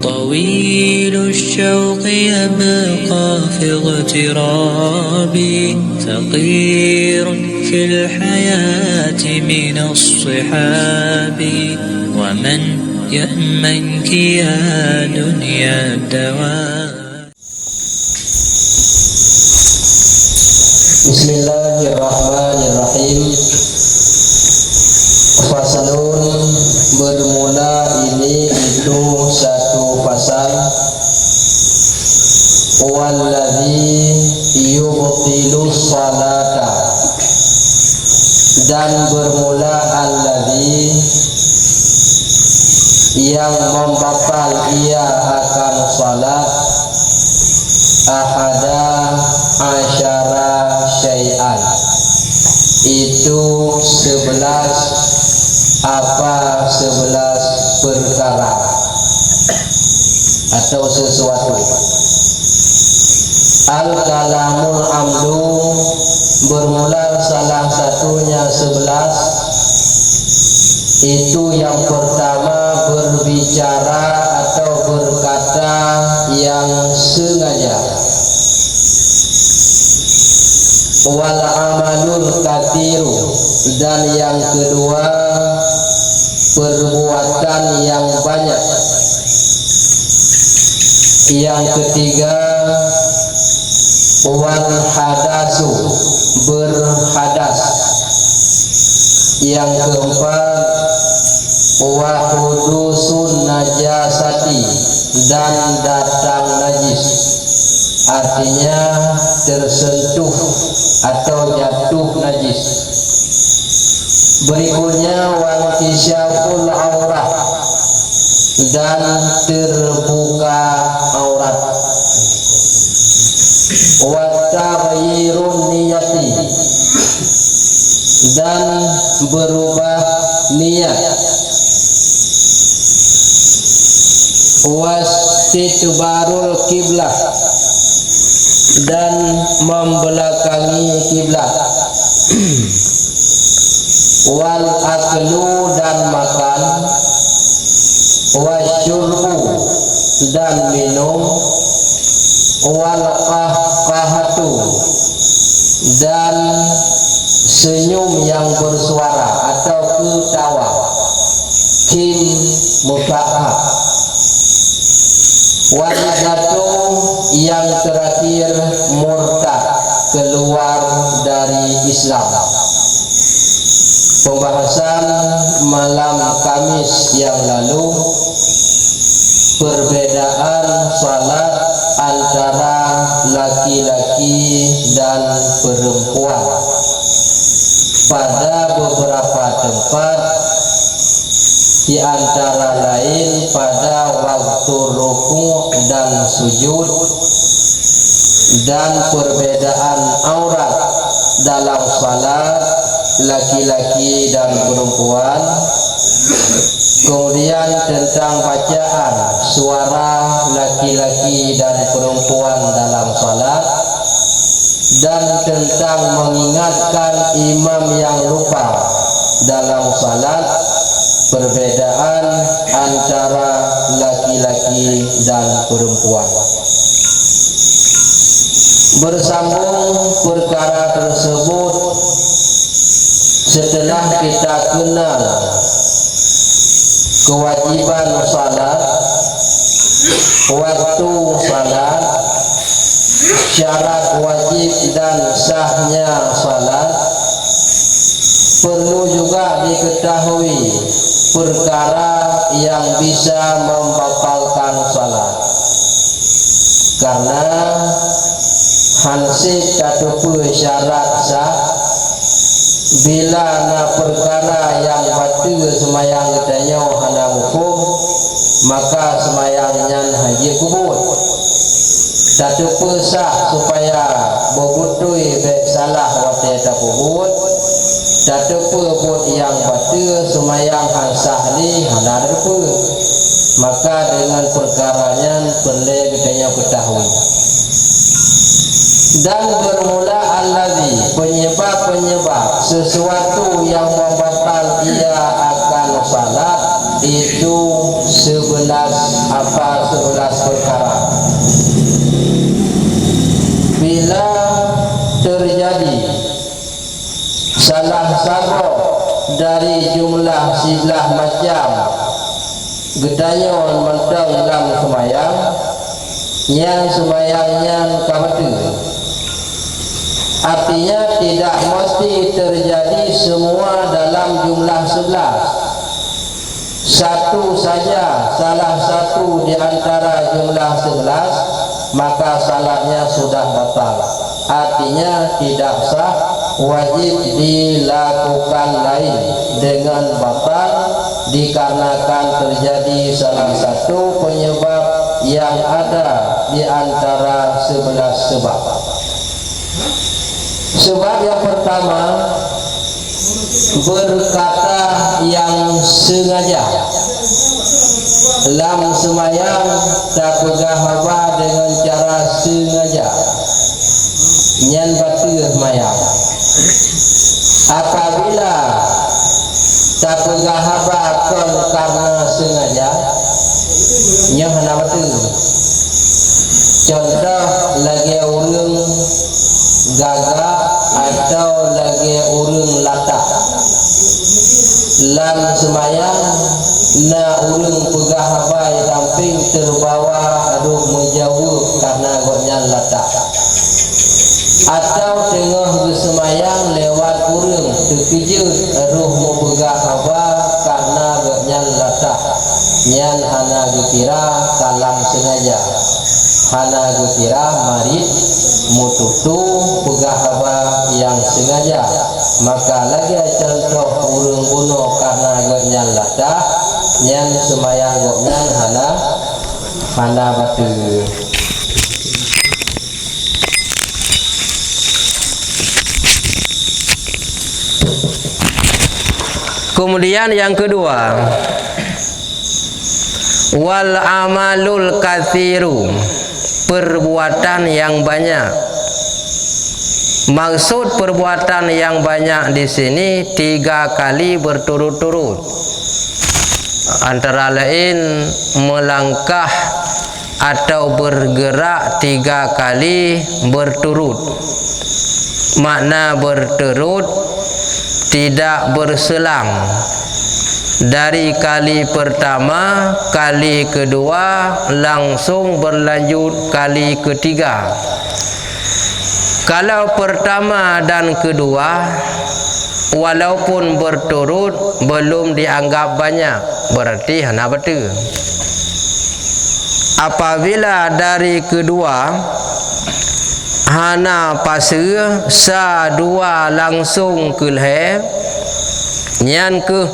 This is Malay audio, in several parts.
طويل الشوق يبقى في اغترابي ثقير في الحياة من الصحاب ومن يأمنك يا دنيا الدوام. Bismillahirrahmanirrahim. Fasalun, bermula ini itu satu pasal. Walladzi yubtilu salata, dan bermula alladzi yang membatal ia akan salat ahada asyara syai'an, itu 11 perkara atau sesuatu. Al-kalamul amdu, bermula salah satunya 11, itu yang pertama berbicara atau berkata yang sengaja. Wal amalul katsiru, dan yang kedua perbuatan yang banyak. Yang ketiga wal hadasu, berhadas. Yang keempat wa hudusun najasati, dan datang najis, artinya tersentuh atau jatuh najis. Berikutnya wantisyaful aurat, dan terbuka aurat. Wa taghyirun niyati, dan berubah niat. Wastidbarul kiblah, dan membelakangi kiblat. Wal aklu, dan makan. Wasyurbu, dan minum. Wal qahqahatu, dan senyum yang bersuara atau ketawa. Kim muta'ah. Wajatu, yang terakhir murtad, keluar dari Islam. Pembahasan malam Kamis yang lalu, perbedaan salat antara laki-laki dan perempuan. Pada beberapa tempat, di antara lain pada waktu ruku' dan sujud, dan perbedaan aurat dalam salat laki-laki dan perempuan. Kemudian tentang bacaan suara laki-laki dan perempuan dalam salat, dan tentang mengingatkan imam yang lupa dalam salat, perbedaan antara laki-laki dan perempuan. Bersambung perkara tersebut, setelah kita kenal kewajiban salat, waktu salat, syarat wajib dan sahnya salat, perlu juga diketahui perkara yang bisa membatalkan salat. Karena hansip atau syarat sah, bila na perkara yang batil semayang katanya hana hukum, maka semayangnya haji kubur. Satu pesah supaya bobutui salah waktu tak kubur. Satu pebut yang batil semayang hansahli hana derpu. Maka dengan perkaranya perlu katanya ketahui. Dan bermula alladzi, penyebab-penyebab sesuatu yang membatal ia akan salat, itu 11 11 perkara. Bila terjadi salah satu dari jumlah 11 macam gedanyon mentang dalam semayang, yang semayangnya kabatu. Artinya tidak mesti terjadi semua dalam jumlah 11. Satu saja, salah satu di antara jumlah 11, maka salatnya sudah batal. Artinya tidak sah, wajib dilakukan lain dengan batal dikarenakan terjadi salah satu penyebab yang ada di antara 11 sebab. Sebab yang pertama, berkata yang sengaja. Lam semayang tak pegah haba dengan cara sengaja, nyan batul semayang. Apabila tak pegah haba karena sengaja, nyan hana batul. Contoh lagi urung gagak atau lagi urung latak lam semayang, na urung pegah habai samping terbawa aduh menjauh karena goknya latak, atau tengah bersemayang lewat urung terkejut aduh mau pegah haba karena goknya latak, nyan hana dikira kalang sengaja, hana dikira marit mututu pegah haba yang sengaja. Maka lagi contoh urung bunuh karena goknya latak, yang semayang goknya hana batu. Kemudian yang kedua, wal amalul katsiru, perbuatan yang banyak. Maksud perbuatan yang banyak di sini 3 kali berturut-turut. Antara lain melangkah atau bergerak 3 kali berturut. Makna berturut tidak berselang. Dari kali pertama, kali kedua, langsung berlanjut kali ketiga. Kalau pertama dan kedua, walaupun berturut, belum dianggap banyak, berarti hana betul. Apabila dari kedua, hana pasir, sa dua langsung kelhe, nyan ke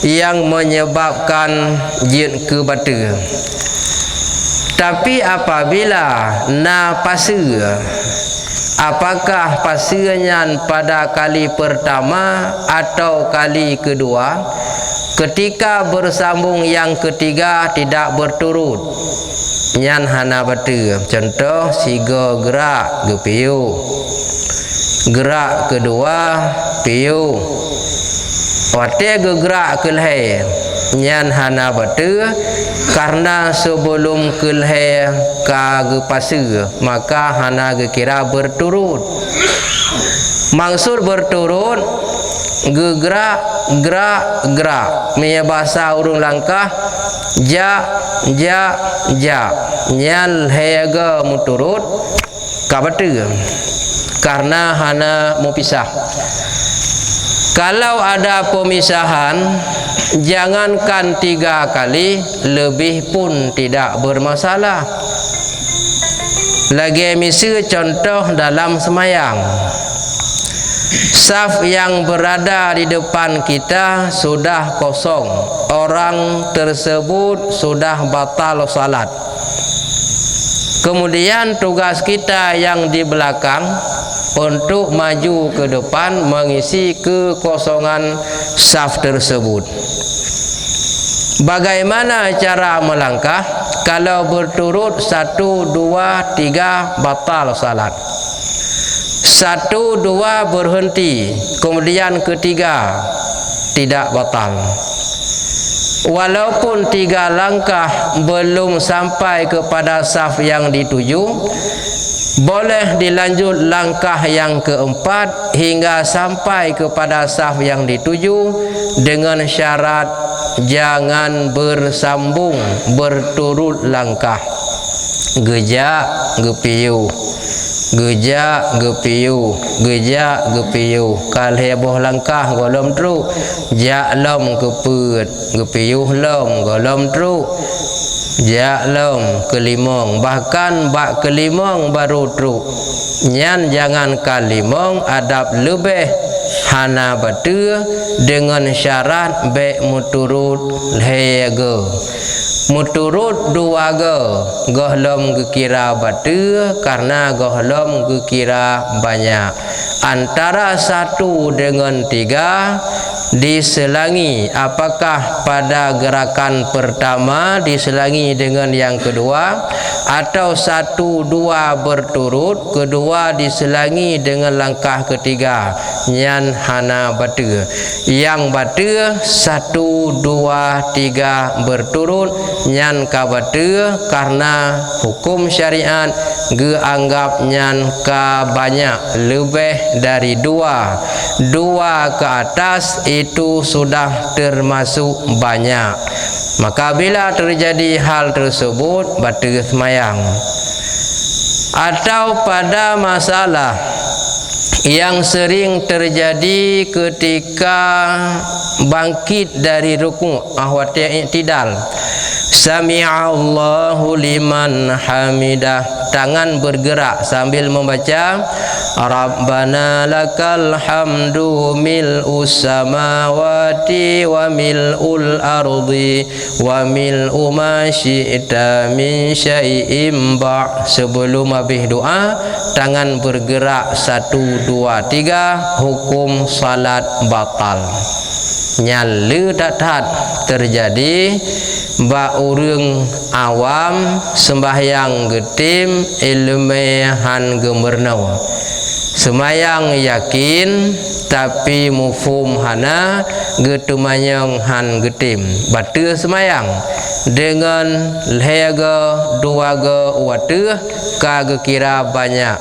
yang menyebabkan jin ke betul. Tapi apabila na pasir, apakah pasirnya pada kali pertama atau kali kedua, ketika bersambung yang ketiga tidak berturut, nyan hana betul. Contoh siga gerak ge piu, gerak kedua piu, wate ge gerak kelhe, nyan hana betul. Karena sebelum kelhe ka ge pasir, maka hana ge kira berturut. Maksud berturut, ge gerak punya bahasa urung langkah, ja nyal hega muturut ka betul. Karena hana mau pisah. Kalau ada pemisahan, jangankan 3 kali, lebih pun tidak bermasalah. Lagi misal contoh dalam semayang, saf yang berada di depan kita sudah kosong, orang tersebut sudah batal salat. Kemudian tugas kita yang di belakang untuk maju ke depan mengisi kekosongan saf tersebut. Bagaimana cara melangkah? Kalau berturut 1, 2, 3 batal salat. 1, 2 berhenti, kemudian ketiga tidak batal. walaupun 3 langkah belum sampai kepada saf yang dituju, boleh dilanjut langkah yang keempat hingga sampai kepada saf yang dituju, dengan syarat jangan bersambung berturut langkah. Gejak gepiu, gejak gepiu, gejak gepiu. Kal heboh langkah golom truk, jak lom keput, gepiu lom golom truk, jak lom kelimong, bahkan bak kelimong baru truk. Nyan jangan kalimong adab lebih hana batu, dengan syarat be muturut hege, muturut 2 ge, gohlom gekira batu karena gohlom gekira banyak. Antara 1 dengan 3 diselangi, apakah pada gerakan pertama diselangi dengan yang kedua, atau 1, 2 berturut, kedua diselangi dengan langkah ketiga, nyan hana batu. Yang batu 1, 2, 3 berturut, nyan ka batu karena hukum syariat geanggap nyan ka banyak, lebih dari 2 ke atas itu sudah termasuk banyak. Maka bila terjadi hal tersebut, batal semayang. Atau pada masalah yang sering terjadi ketika bangkit dari rukuk, ahwat i'tidal, Sami'allahu liman hamidah, tangan bergerak sambil membaca Rabbana lakal hamdu mil'us samawati wa mil'ul ardi wa mil'u ma syi'ta min syai'im ba'. Sebelum habis doa, tangan bergerak 1, 2, 3, hukum salat batal. Nyala tak terjadi ba urang awam sembahyang getim ilmehan gemernau, semayang yakin tapi mufhum hana getumanyang han getim, batal semayang. Dengan lehega 2 ge watu ka kira banyak,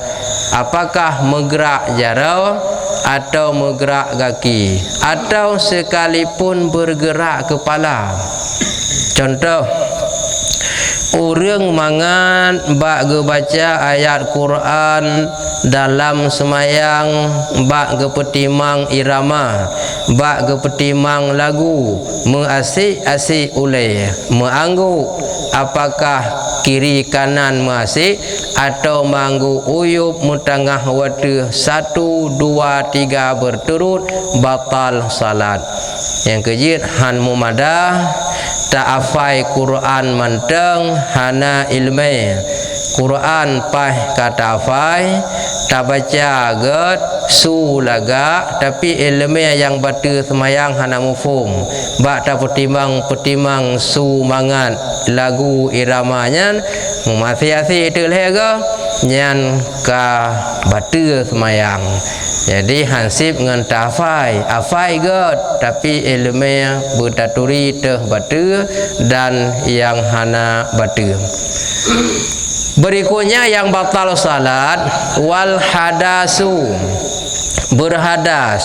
apakah menggerak jarau atau menggerak kaki, atau sekalipun bergerak kepala. Contoh, orang mangan bak baca ayat Quran dalam semayang, bak petimang irama, bak petimang lagu, mengasik-asik ulai, mengangguk apakah kiri kanan masih atau manggu uyup mutangah waktu 1, 2, 3 berturut, batal salat. Yang kejit han mumadah tak afai Quran manteng hana ilmu Quran pah kata afai, tak baca get su laga, tapi ilmu yang batu semayang hana mufhum, bak tak petimang su mangat lagu iramanya masih itu lega nyan ka batu semayang. Jadi hansip dengan afai get, tapi ilmu bertaturi teh batu dan yang hana batu. Berikutnya yang batal salat, wal hadasu, berhadas.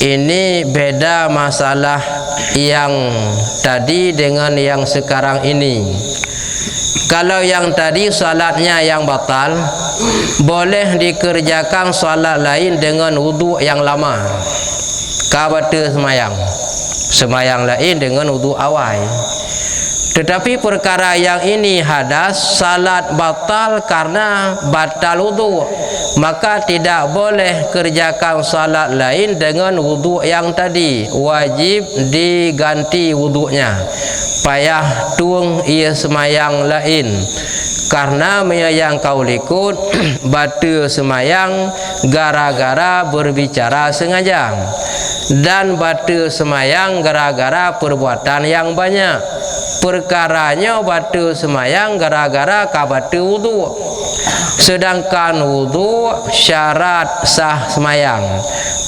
Ini beda masalah yang tadi dengan yang sekarang ini. Kalau yang tadi salatnya yang batal, boleh dikerjakan salat lain dengan wuduk yang lama, kabata semayang, semayang lain dengan wuduk awal. Tetapi perkara yang ini hadas, salat batal karena batal wudu, maka tidak boleh kerjakan salat lain dengan wudu yang tadi, wajib diganti wudunya, payah tung ia semayang lain. Karena yang kau likut batal semayang gara-gara berbicara sengaja, dan batal semayang gara-gara perbuatan yang banyak. perkaranya batu semayang gara-gara kabatu wudu. Sedangkan wudu syarat sah semayang.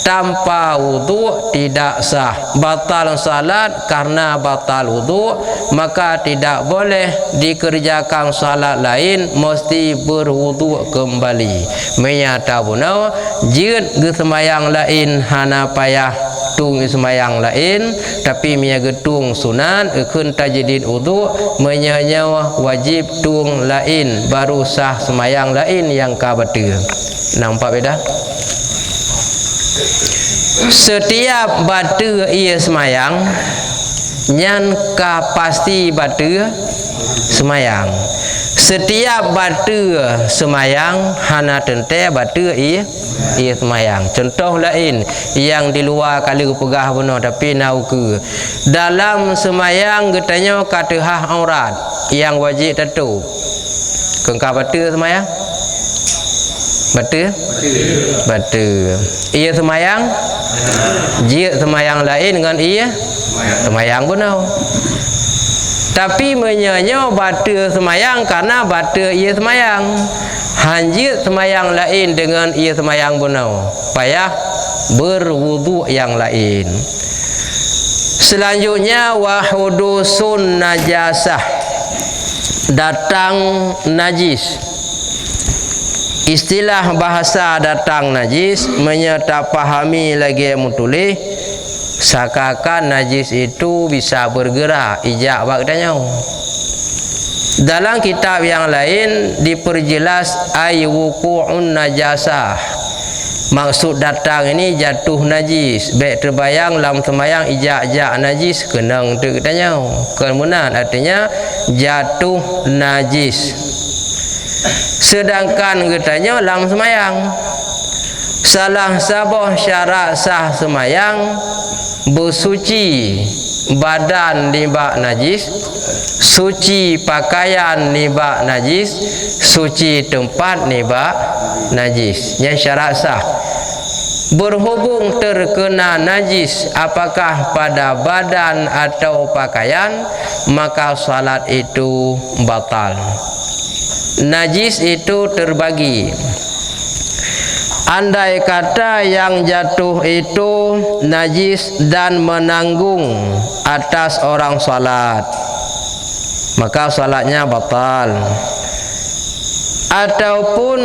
Tanpa wudu tidak sah. Batal salat karena batal wudu, maka tidak boleh dikerjakan salat lain, mesti berwudu kembali. Menyata bunau jid ge semayang lain hana payah tung semayang lain, tapi mia getung sunat ekeun tajdid wudu menyanyawa wajib tung lain baru sah semayang lain yang kabatu. Nampak beda? Setiap batu ia semayang nyan ka pasti batu semayang. Setiap batu semayang hana tente batu ia semayang. Contoh lain yang di luar kali pegah benar tapi nau ke dalam semayang getanya katehah aurat yang wajib tutup. Kengka batu semayang? Batu? Batu. Ia semayang? Jia semayang lain dengan ia semayang benar. Tapi menyanyo batu semayang karena batu ia semayang. Hanjit semayang lain dengan ia semayang benar. Payah berwudu yang lain. Selanjutnya wahudusun najasah, datang najis. Istilah bahasa datang najis menyerta pahami lagi yang tulis sakakan najis itu bisa bergerak ijak bagdanya. Dalam kitab yang lain diperjelas ay wuqu'un najasah. Maksud datang ini jatuh najis. Baik terbayang lam semayang ijak-ijak najis kenang tu katanya. Kemudian artinya jatuh najis. Sedangkan katanya lam semayang salah sabah syarat sah semayang bersuci badan nibak najis, suci pakaian nibak najis, suci tempat nibak najis. Yang syarat sah berhubung terkena najis apakah pada badan atau pakaian, maka salat itu batal. Najis itu terbagi. Andai kata yang jatuh itu najis dan menanggung atas orang salat, maka salatnya batal. Ataupun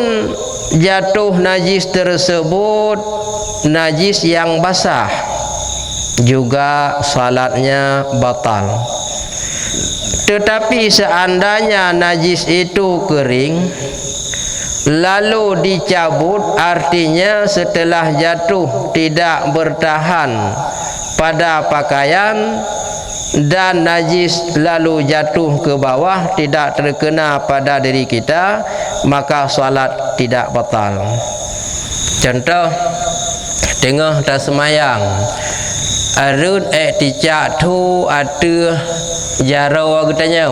jatuh najis tersebut najis yang basah, juga salatnya batal. Tetapi seandainya najis itu kering lalu dicabut, artinya setelah jatuh tidak bertahan pada pakaian dan najis lalu jatuh ke bawah tidak terkena pada diri kita, maka salat tidak batal. Contoh tengah tak semayang arut ticak tu ada jarau katanya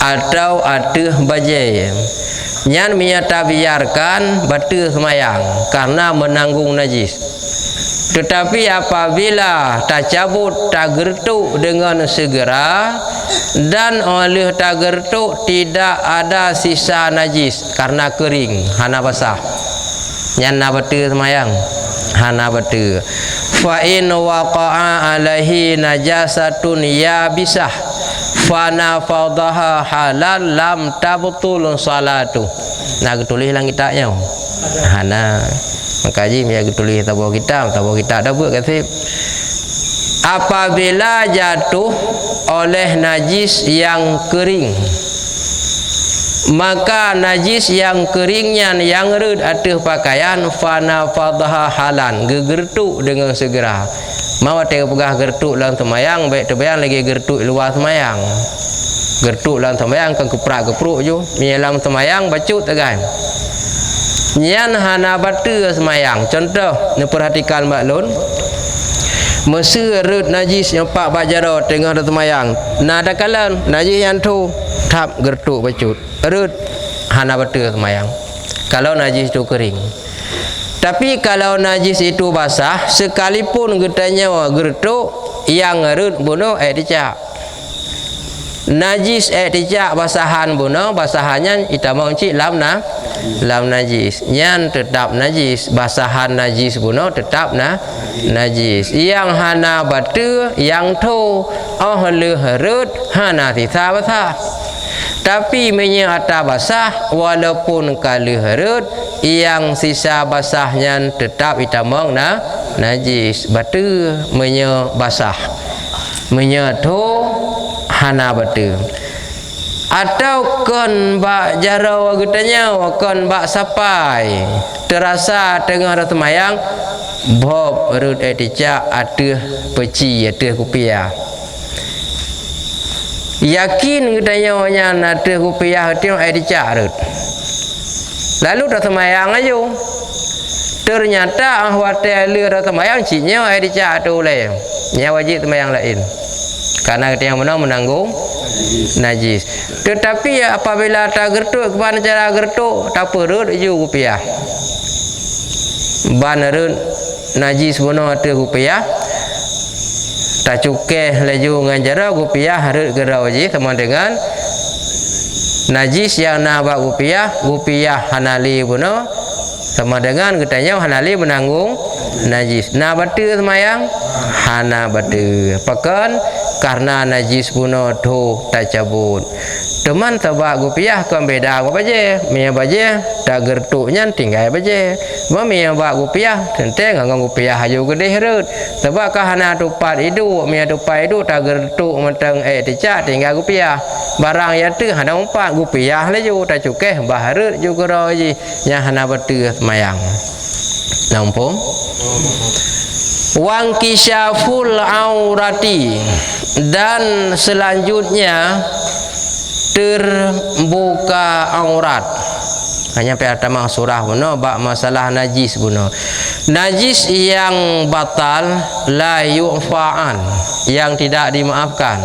atau ada bajai nyan menyata biarkan batu semayang karena menanggung najis. Tetapi apabila tak cabut tak gertuk dengan segera dan oleh tak gertuk tidak ada sisa najis karena kering hana basah, nyan na batu semayang hana batu. Fa in waqa'a alaihi najasatun yabisah fana fadaha halal lam tabtul salatu. Nak tulis lang kitabnya hana makaji dia tulis tabuh kitab dah buat kasih. Apabila jatuh oleh najis yang kering, maka najis yang keringnya yang red atas pakaian fana fadaha halan gegertuk dengan segera. Mau tengok pegah gertuk dalam semayang baik terbayang lagi gertuk luar semayang. Gertuk dalam semayang kan keprak-kepruk je dalam semayang bacut tegan nyan hana batu semayang. Contoh ni perhatikan maklun Mesir red najis yang pak bajaro tengah dalam semayang nada kalan najis yang tu tap gertuk bacut red hana batu semayang kalau najis itu kering. Tapi kalau najis itu basah sekalipun getanya gertuk yang red bunuh dicap najis tidak basahan buno basahannya ita mau cik lam najis nyan tetap najis basahan najis buno tetap najis yang hana batu yang tu le harut hana titha basah tapi menyata basah walaupun kali harut yang sisa basahnya tetap ita mau najis batu basah menyetu hana batu atau kon bak jarau gutanya kon bak sapai terasa tengah semayang bob rut etica ada peci ada kupiah yakin gutanya nya ada kupiah tio etica rut lalu dah semayang aja ternyata hotel dah semayang cinya etica tu le nya wajib semayang lain karena yang menanggung najis. Tetapi ya apabila tak gertuk keban cara gertuk tak perut ju rupiah. Ban rut najis bono ate rupiah. Tak cukai laju ngan cara rupiah harut gerau je sama dengan najis yang nak bak rupiah hanali bono sama dengan katanya hanali menanggung najis. Nah batu semayang hana batu. Pakan karena najis puno tu tak cabut. Teman tabak gupiah kan beda apa baje. Mia baje tak gertuknya tinggal baje. Mia bak gupiah tentang ngang gupiah haju gede herut. Tabak hana tupat itu mia tupat itu tak gertuk mentang ticak tinggal gupiah. Barang ya tu hana umpat gupiah laju tak cukai baharut juga roji yang hana batu semayang. Nampak? Wang kisyaful aurati dan selanjutnya terbuka aurat. Hanya pertama surah buno bab masalah najis buno. Najis yang batal la yu'fa'an, yang tidak dimaafkan.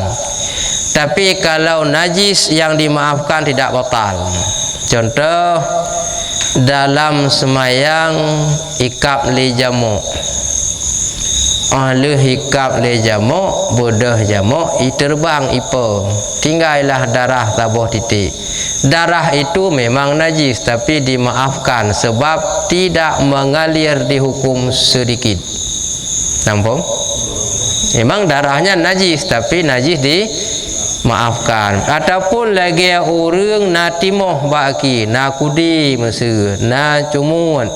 Tapi kalau najis yang dimaafkan tidak batal. Contoh dalam semayang ikap li jamu. Ahli hikap le jamuk bodoh jamuk terbang ipo tinggallah darah tabuh titik. Darah itu memang najis tapi dimaafkan sebab tidak mengalir dihukum sedikit. Nampak? Memang darahnya najis tapi najis dimaafkan. Ataupun lagi orang na timoh baki na kudi mesir na cumut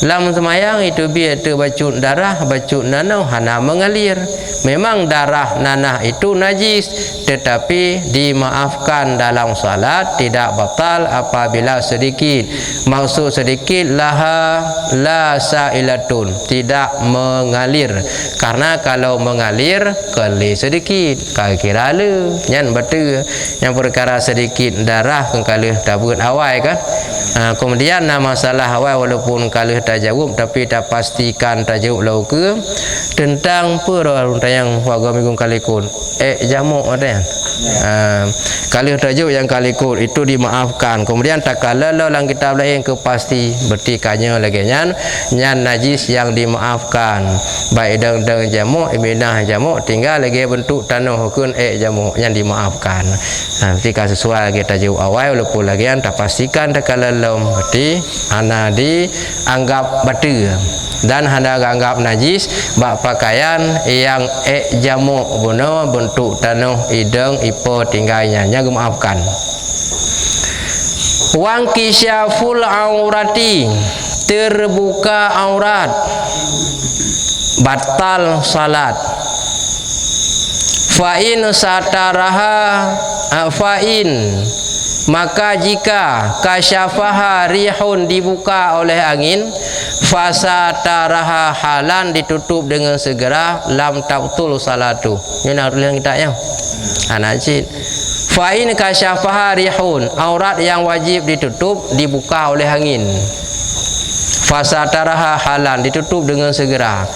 lam semayang itu biar terbacut darah bacut nanah hana mengalir. Memang darah nanah itu najis tetapi dimaafkan dalam salat, tidak batal apabila sedikit. Maksud sedikit laha la sailatun, tidak mengalir. Karena kalau mengalir kali sedikit kira le nyan betul yang perkara sedikit darah kali tabut awal kan. Kemudian masalah awal walaupun kali tak jawab tapi tak pastikan tak jawab lau ke tentang perang yang warga minggu kalikun jamuk ada yang kali tak jawab yang kalikun itu dimaafkan. Kemudian tak kala lang kitab lain ke pasti bertikanya lagi nyan najis yang dimaafkan baik deng jamuk minah jamuk tinggal lagi bentuk tanah hukun jamuk yang dimaafkan. Ketika sesuai kita jawab awal walaupun lagi yang tak pastikan tak kala berarti hana dianggap batu dan hana anggap najis bak pakaian yang jamuk buno bentuk tanah hidung ipo tinggalnya nya maafkan. Wang kisyaful aurati terbuka aurat batal salat. Fa'in sataraha fa'in maka jika kasyafaha rihun dibuka oleh angin fasataraha halan ditutup dengan segera lam taqtul salatu. Ini nak tulis kita ya. Anak cik. Fa'in kasyafaha rihun aurat yang wajib ditutup dibuka oleh angin. Fasataraha halan ditutup dengan segera.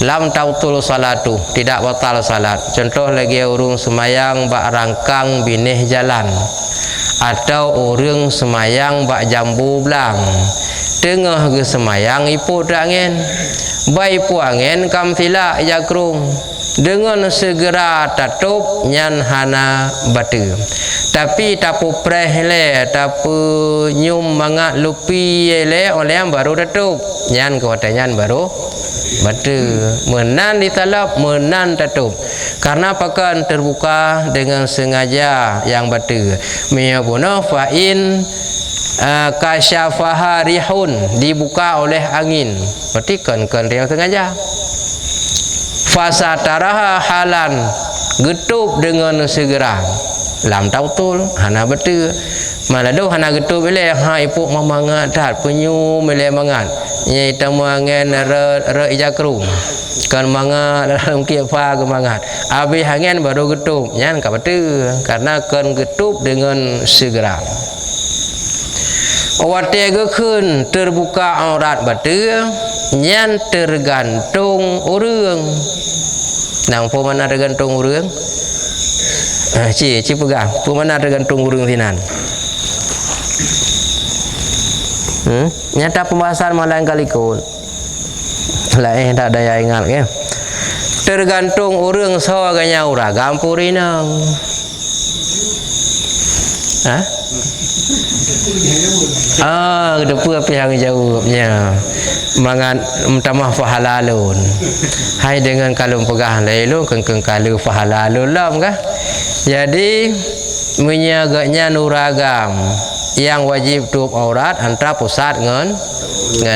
Lam tautul salatu tidak batal salat. Contoh lagi urung semayang bak rangkang binih jalan atau urung semayang bak jambu belang tengah ke semayang ipu angin baik ipu angin kam sila jakrung dengan segera tatup nyan hana batu. Tapi tapu preh le tapu nyum mangat lupi le oleh yang baru tatup nyan kuatanyan baru batu. Menan ditalap menan tatup karena pakan terbuka dengan sengaja yang batu. Miyabuna fa'in kasyafaha rihun, dibuka oleh angin, berarti kan yang sengaja. Fasataraha halan, getup dengan segera. Lam tautul hana betul. Malado hana getup ile ha ipuk mamangat tat penyu mele mangat. Nyai tamangen re ijakru. Kan mangat dalam kifa ke mangat. Habis angin baru getup. Nyan ka betul karena kan getup dengan segera. Wate gekeun terbuka aurat betul. Nyan tergantung orang. Nang po mana tergantung orang? Ci pegang. Po mana tergantung orang sinan? Nyata pembahasan malah kali kun. Lain tak daya ingat ke? Tergantung orang sawaganya uragam purinang. Hah? Depa pihak jawabnya. Mangan tamah fahalalun. Hai dengan kalung pegang lailun kengkeng kalu fahalalun lam kah? Jadi menyagaknya nuragam yang wajib tutup aurat antara pusat ngan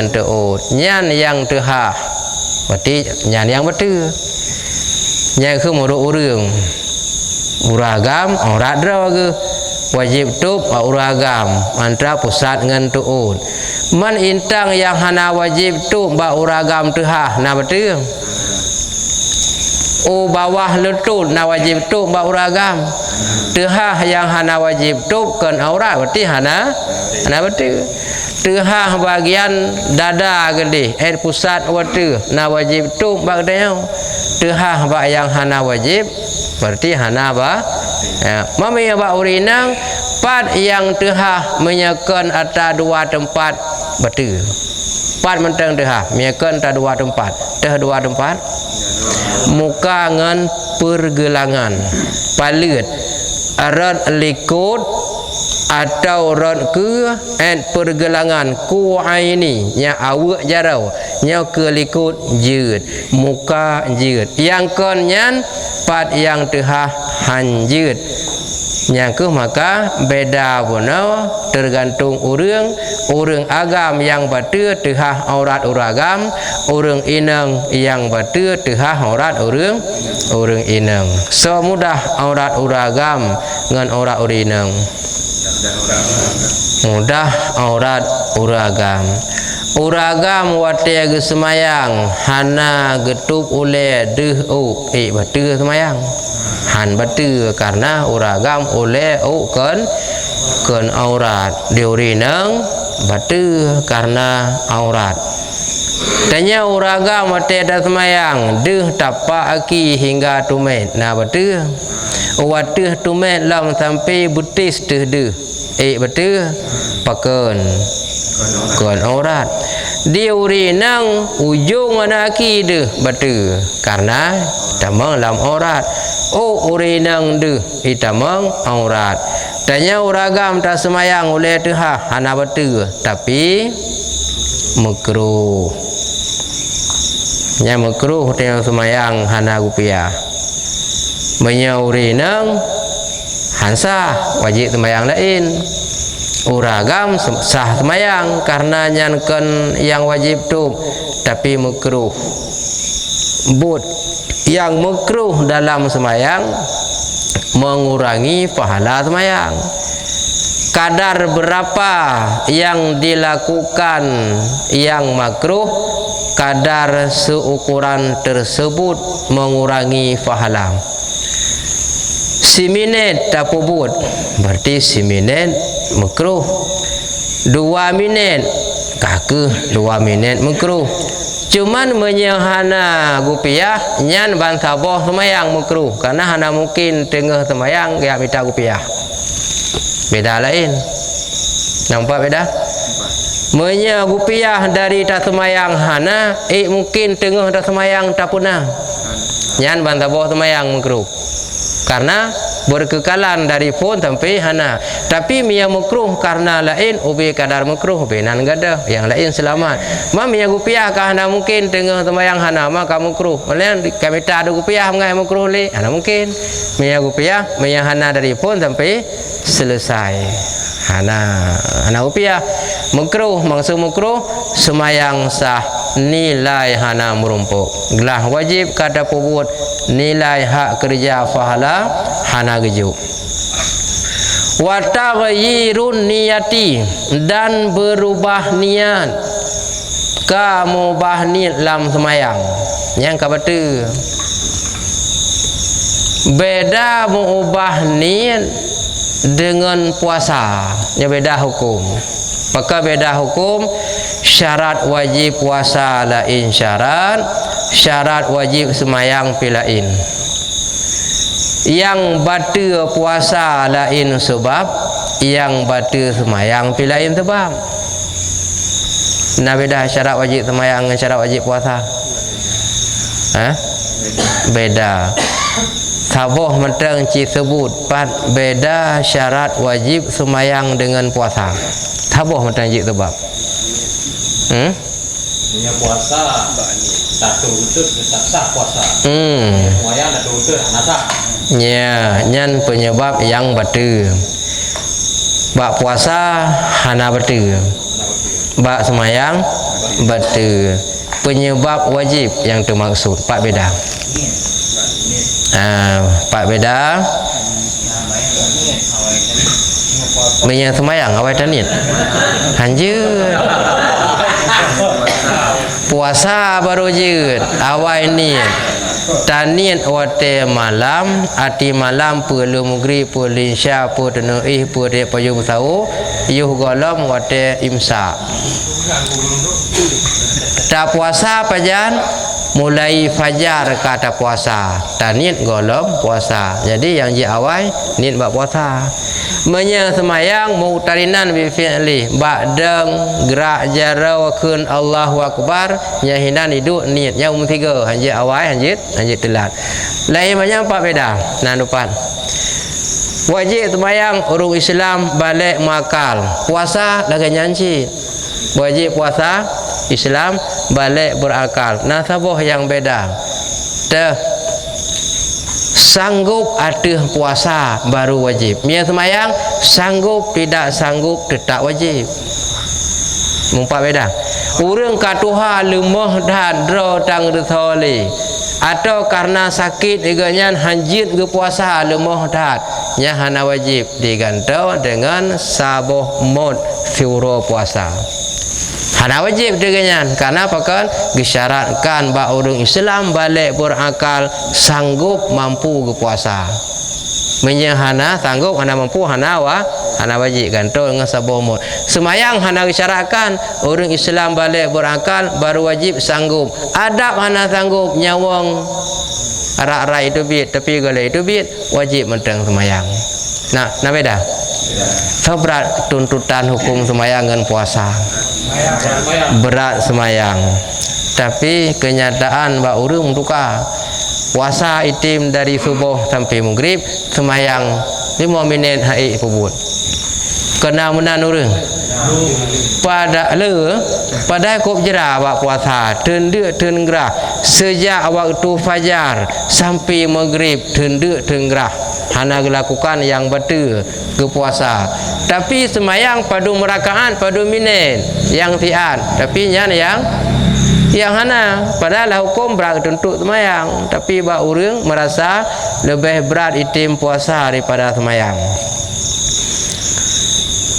teut. Nyan yang tehah. Berarti nyan yang betul. Nyan ke muruk urang. Uragam aurat draga. Wajib tutup uragam antara pusat ngan teut. Man intang yang hana wajib tutup ba uragam tehah na betul. Bawah lutut na wajib tutup ba uragam. Tehah yang hana wajib tutup kan aurat berarti hana betul. Tehah bagian dada gede pusat watu na wajib tutup ba gedeu. Tehah ba yang hana wajib berarti hana ba. Mami ba urinang pat yang tehah menyekan atas dua tempat betul. Pat menteng tehah menyekan atas dua tempat. Teh dua tempat. Muka ngan pergelangan. Palut rod likut atau rod ke pergelangan kuaini nya awak jarau nya ke likut jeut muka jeut yang konyan pat yang tehah hanjeut nya ke maka beda bono tergantung urang agam yang batu tehah aurat uragam urang inang yang batu tehah aurat urang inang so mudah aurat uragam ngan aurat urinang mudah aurat uragam wate ge semayang hana getup oleh deh batu semayang han batu karena uragam oleh kan aurat diurinang batu karena aurat tanya uragam wate dah semayang deh tapak aki hingga tumet na batu wate tumet lam sampai butis deh betul paken kan aurat diurinang ujung anaki deh betul karena tamang lam aurat urinang deh itamang aurat tanya uragam tak semayang oleh tehah hana betul tapi makruh nya makruh tengah semayang hana rupiah menyaurinang hansa wajib semayang lain uragam sah semayang karena nyankan yang wajib tu tapi makruh but yang makruh dalam semayang mengurangi pahala semayang kadar berapa yang dilakukan yang makruh kadar seukuran tersebut mengurangi pahala. Siminit tapubut berarti siminit makruh 2 minit kake 2 minit makruh cuman menyahana gupiah nyan bantaboh semayang makruh karena hana mungkin tengah semayang ya minta gupiah beda lain nampak beda menya gupiah dari tak semayang hana mungkin tengah tak semayang tak punah Nyan bantaboh semayang makruh. Karena berkekalan dari pun sampai hana. Tapi mia makruh karena lain ubi kadar makruh benan gada yang lain selamat. Ma mia gupiah ka hana mungkin tengah semayang hana maka makruh. Oleh kami tak ada gupiah ngai makruh le. Hana mungkin. Mia gupiah mia hana dari pun sampai selesai. Hana gupiah makruh maksud makruh semayang sah nilai hana merumpuk. Gelah wajib kada pubut nilai hak kerja pahala hana gejuk. Wa taghyirun niyati dan berubah niat. Ka mubah niat lam semayang. Yang kabatu. Beda mengubah niat dengan puasa. Ya beda hukum. Maka beda hukum. Syarat wajib puasa lain syarat, syarat wajib semayang pilain. Yang batal puasa lain sebab, yang batal semayang pilain sebab. Nah beda syarat wajib semayang dengan syarat wajib puasa. Beda. Saboh mentang ci sebut pat beda syarat wajib semayang dengan puasa. Saboh mentang ci sebab. Punya puasa satu betul tak sah puasa. Semuanya ada betul nasa. Ya, nyan penyebab yang batal. Bak puasa hana batal. Bak semayang batal. Penyebab wajib yang termaksud pak beda. Pak beda. Menya semayang awal tanit. Hanjur. Puasa baru jut awal niat. Tanit wate malam, ati malam perlu maghrib, perlu isya, perlu nuih, perlu payuh besau, yuh golom wate imsak. Tak puasa pajan mulai fajar kata puasa. Tanit golom puasa. Jadi yang je awal niat bak puasa. Menya semayang muqtarinan bi fi'li ba'dang gerak jarau kun Allahu akbar nya hinan hidup niat yang tiga hanjit awal hanjit telat. Lain banyak empat beda. Nah depan. Wajib semayang orang Islam balik makal. Puasa lagi nyanci. Wajib puasa Islam balik berakal. Nah saboh yang beda. Sanggup ada puasa baru wajib. Mia semayang sanggup tidak sanggup tetap wajib. Mumpak beda. Urang katuha lemah dan dro tang retoli. Atau karena sakit diganya hanjit ke puasa lemah dan nya hana wajib digantau dengan saboh mod fiuro puasa. Hana wajib dengan karena apakan disyaratkan bak orang Islam balik berakal sanggup mampu ke puasa. Menyahana sanggup hana mampu hana wajib gantung dengan saboh mod. Semayang hana disyaratkan orang Islam balik berakal baru wajib sanggup. Adab hana sanggup nyawang arak-arak itu bit tapi kalau itu bit wajib mentang semayang. Nah beda. Berat tuntutan hukum semayang dan puasa. Berat semayang. Tapi kenyataan bak urung tukar. Puasa itim dari subuh sampai maghrib, semayang 5 minit hai pubut. Kena menan urung. Pada kop jera bak puasa, tendek tengerah sejak waktu fajar sampai maghrib tendek tengerah. Hana lakukan yang betul ke puasa. Tapi semayang padu merakaat padu minit yang tiat. Tapi yang hana padahal hukum berat untuk semayang. Tapi bak urang merasa lebih berat itim puasa daripada semayang.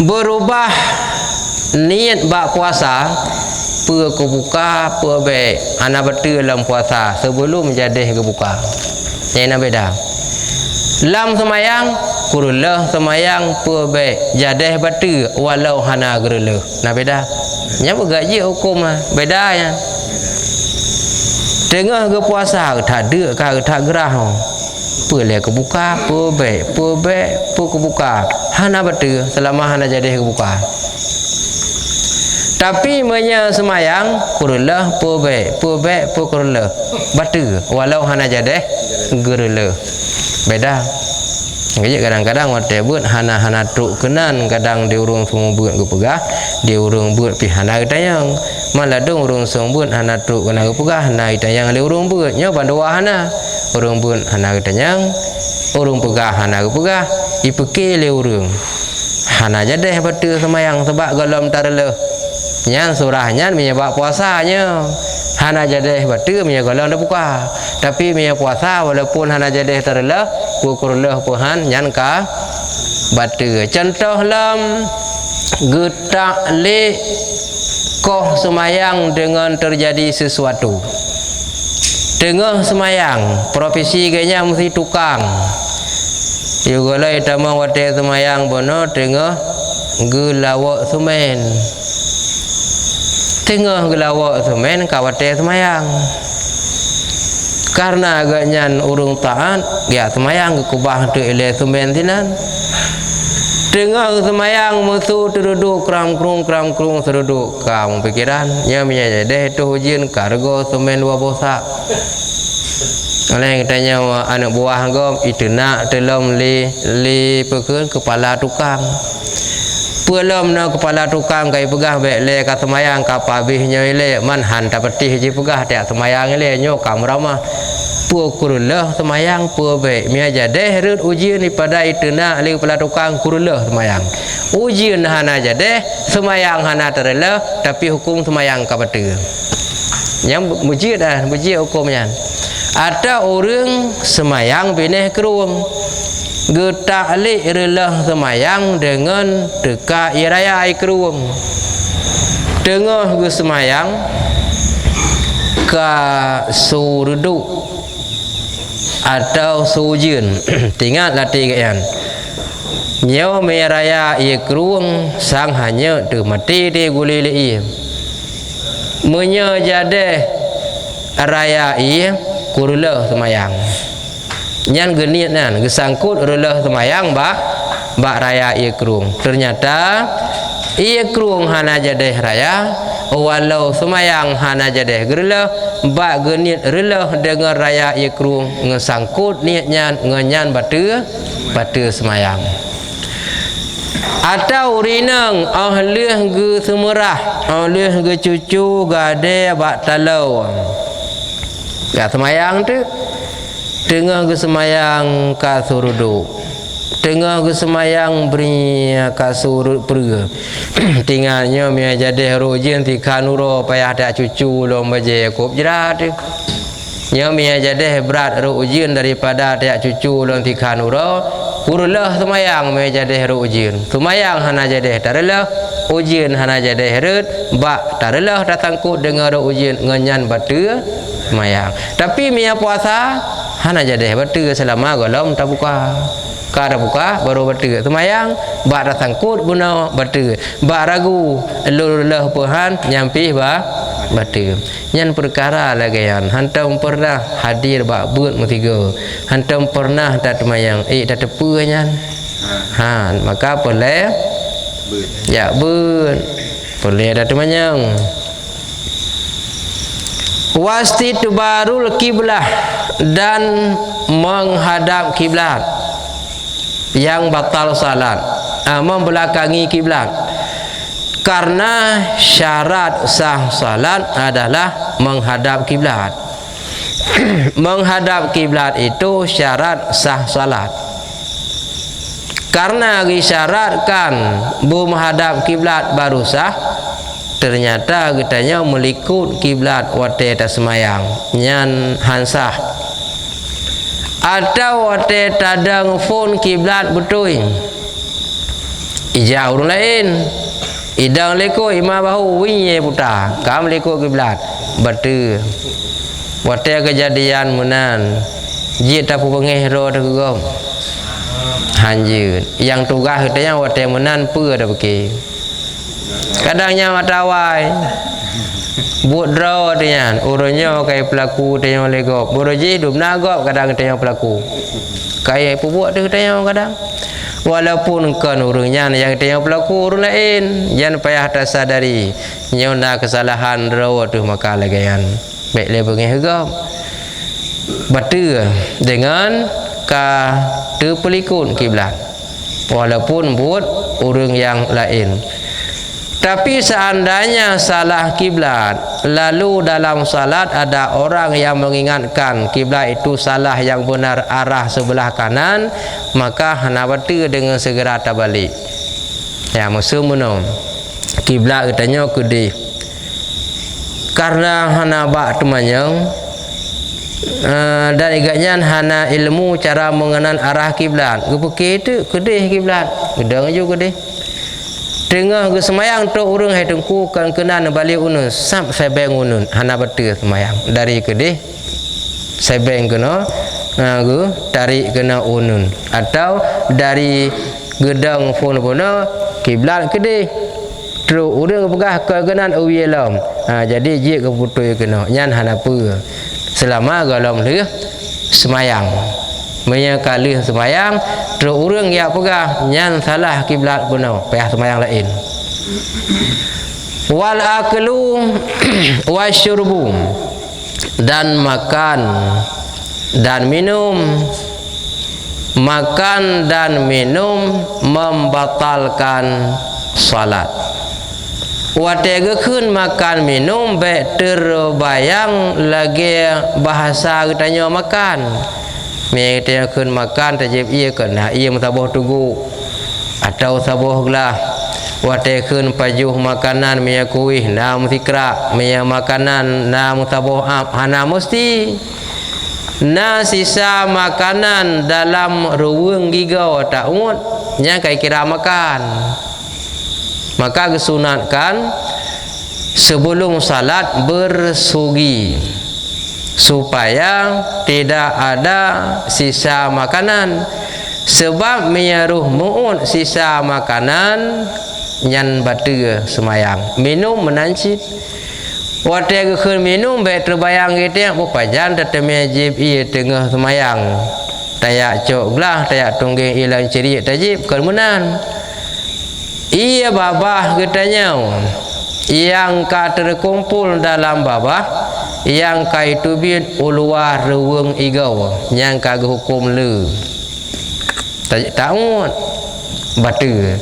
Berubah niat bak puasa per kebuka per baik. Ana betul dalam puasa sebelum jadi kebuka. Yang beda. Lam semayang kurullah semayang perbaik jadah batu walau hana geruluh. Nah beda. Nya bergaji hukum lah. Beda ya. Tengah ke puasa tak ada ke tak gerah. Boleh kebuka perbaik kebuka. Hana batu selama hana jadah kebuka. Tapi menya semayang kurullah pubek kurullah batu walau hana jadeh gerullah beda. Jadi kadang-kadang wate buat hana truk kenan kadang diurung semua buat ke pegah diurung buat pi hana tayang malah dong urung semua buat hana truk kena ke pegah hana tayang le urung buat nya bandua hana urung buat hana tayang urung pegah hana ke pegah ipeke le urung hana jadeh batu semayang sebab galam tarle nya surahnya menyebab puasanya hana jadeh batu nya galam dah buka tapi nya puasa walaupun hana jadeh tarle kurullah puhan nyan ka batu contoh lam getak le koh semayang dengan terjadi sesuatu tengah semayang profesi kayaknya mesti tukang juga lah itama wate semayang bono tengah gelawak semen tengah gelawak semen kawate semayang karena agaknya urung taat ya semayang kubah tu ile semen tinan tengah semayang musuh teruduk kram krung teruduk kamu pikiran nya minya deh tu hujin kargo semen dua bosak oleh katanya anak buah gom itu nak telom li pekun kepala tukang pelom na kepala tukang kai pegah bek le ka semayang ka pabihnya ile man han ta petih ji pegah tak semayang ile nyo kamrama pu kurullah semayang pu bek mia jadeh rut ujian pada itu nak li kepala tukang kurullah semayang ujian hana jadeh semayang hana terela tapi hukum semayang ka betul yang muji hukumnya ada orang semayang bineh kerung getak lik relah semayang dengan dekat iraya air kerung tengah ke semayang ke suruduk atau sujun tinggal latih kalian nyawa meraya air kerung sang hanya tu mati di guli li menyajadeh raya air kurullah semayang nyan genit nan gesangkut rullah semayang bak raya ia kerung ternyata ia kerung hana jadeh raya walau semayang hana jadeh gerlah bak genit rullah dengan raya ia kerung ngesangkut niatnya ngenyan batu semayang atau rinang ahlih ge semerah ahlih ge cucu gade bak talau gak semayang tu tengah ke semayang ka suruduk tengah ke semayang beri ka surut perga tinggalnya mia jadeh rojin ti kanuro payah dak cucu lo baje kop jerat nya mia jadeh berat rojin daripada dak cucu lo ti kanuro kurullah semayang mia jadeh rojin semayang hana jadeh tarlah ujian hana jadeh rut bak tarlah datangkut dengan ujian ngenyan batu semayang tapi mia puasa hana jadeh batu selama golom tak buka kada buka baru batu semayang bak datang kut guna batu bak ragu lullah puhan nyampi batu nyan perkara lagayan hantam pernah hadir bak but mutiga hantam pernah tak semayang tak tepu nyan maka boleh ya but boleh tak semayang wastidbarul kiblah dan menghadap kiblat yang batal salat membelakangi kiblat karena syarat sah salat adalah menghadap kiblat menghadap kiblat itu syarat sah salat karena disyaratkan menghadap kiblat baru sah ternyata katanya melikut kiblat wate tak semayang nyan hansah atau wate tadang phone kiblat betul ijau orang lain idang leko ima bahu winye puta kam leko kiblat betul wate kejadian menan jit tapu pengehro dah gom hanjut yang tugas katanya wate menan pe dah pakai kadangnya matawai buat draw dia urunnya kayak pelaku dia legop buroji hidup nagop kadang dia pelaku kayak buat dia kadang walaupun kan urangnya yang tengah berlaku urang lain jangan payah tersadari nyona kesalahan rawat tu maka lagayan baik le bengah betul dengan ka terpelikun kiblat walaupun buat urang yang lain. Tapi seandainya salah kiblat, lalu dalam salat ada orang yang mengingatkan kiblat itu salah yang benar arah sebelah kanan, maka hana betul dengan segera terbalik. Ya, maksud mana? Kiblat katanya kudih. Karena hana bak temanya dan igaknya hana ilmu cara mengenal arah kiblat. Kepekir itu kudih kiblat. Gedang juga kudih. Tengah ke semayang tu urang hai tengku kan kenan balik unun sap sebeng unun hana betul semayang dari kedih sebeng kena ke tarik kena unun atau dari gedang phone puna kiblat kedih terus urang pegah ke kenan awilam jadi je ke putui kena nyan hana apa selama galom leh semayang menyakali semayang terus urang yang pegah nyan salah kiblat guna payah semayang lain. Wal aklu wasyurbu dan makan dan minum, makan dan minum membatalkan salat. Wategekeun makan minum baik terbayang lagi bahasa katanya makan. Mereka akan makan tajib ia kena ia mutabuh tugu atau sabuh gelah watekeun pajuh makanan mia kuih na mutikra mia makanan na mutabuh hana mesti na sisa makanan dalam ruweng gigau tak umut nya kai kira makan maka kesunatkan sebelum salat bersugi supaya tidak ada sisa makanan sebab menyaruh mu'ud sisa makanan nyan batu semayang minum menancit wadah ke minum baik terbayang gitu bupajan tetap jib ia tengah semayang tayak cok gelah tayak tungging ilang ceria tajib kermunan ia babah katanya yang ka terkumpul dalam babah yang kai tubit uluah ruweng igau yang ka hukum le taun batu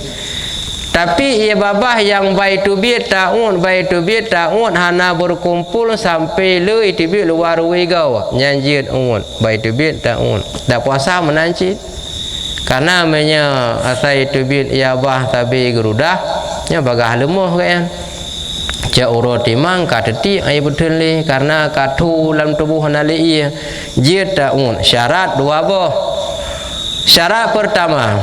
tapi ia babah yang bai tubit taun hana berkumpul sampai le tubit luar ruweng igau nyanjit un bai tubit taun dak puasa menancit karena menya asai tubit ia bah tabi gerudah nya bagah lemah kan jauh timang kateti ai betul ni karena katu dalam tubuh nali ia jitaun syarat dua boh syarat pertama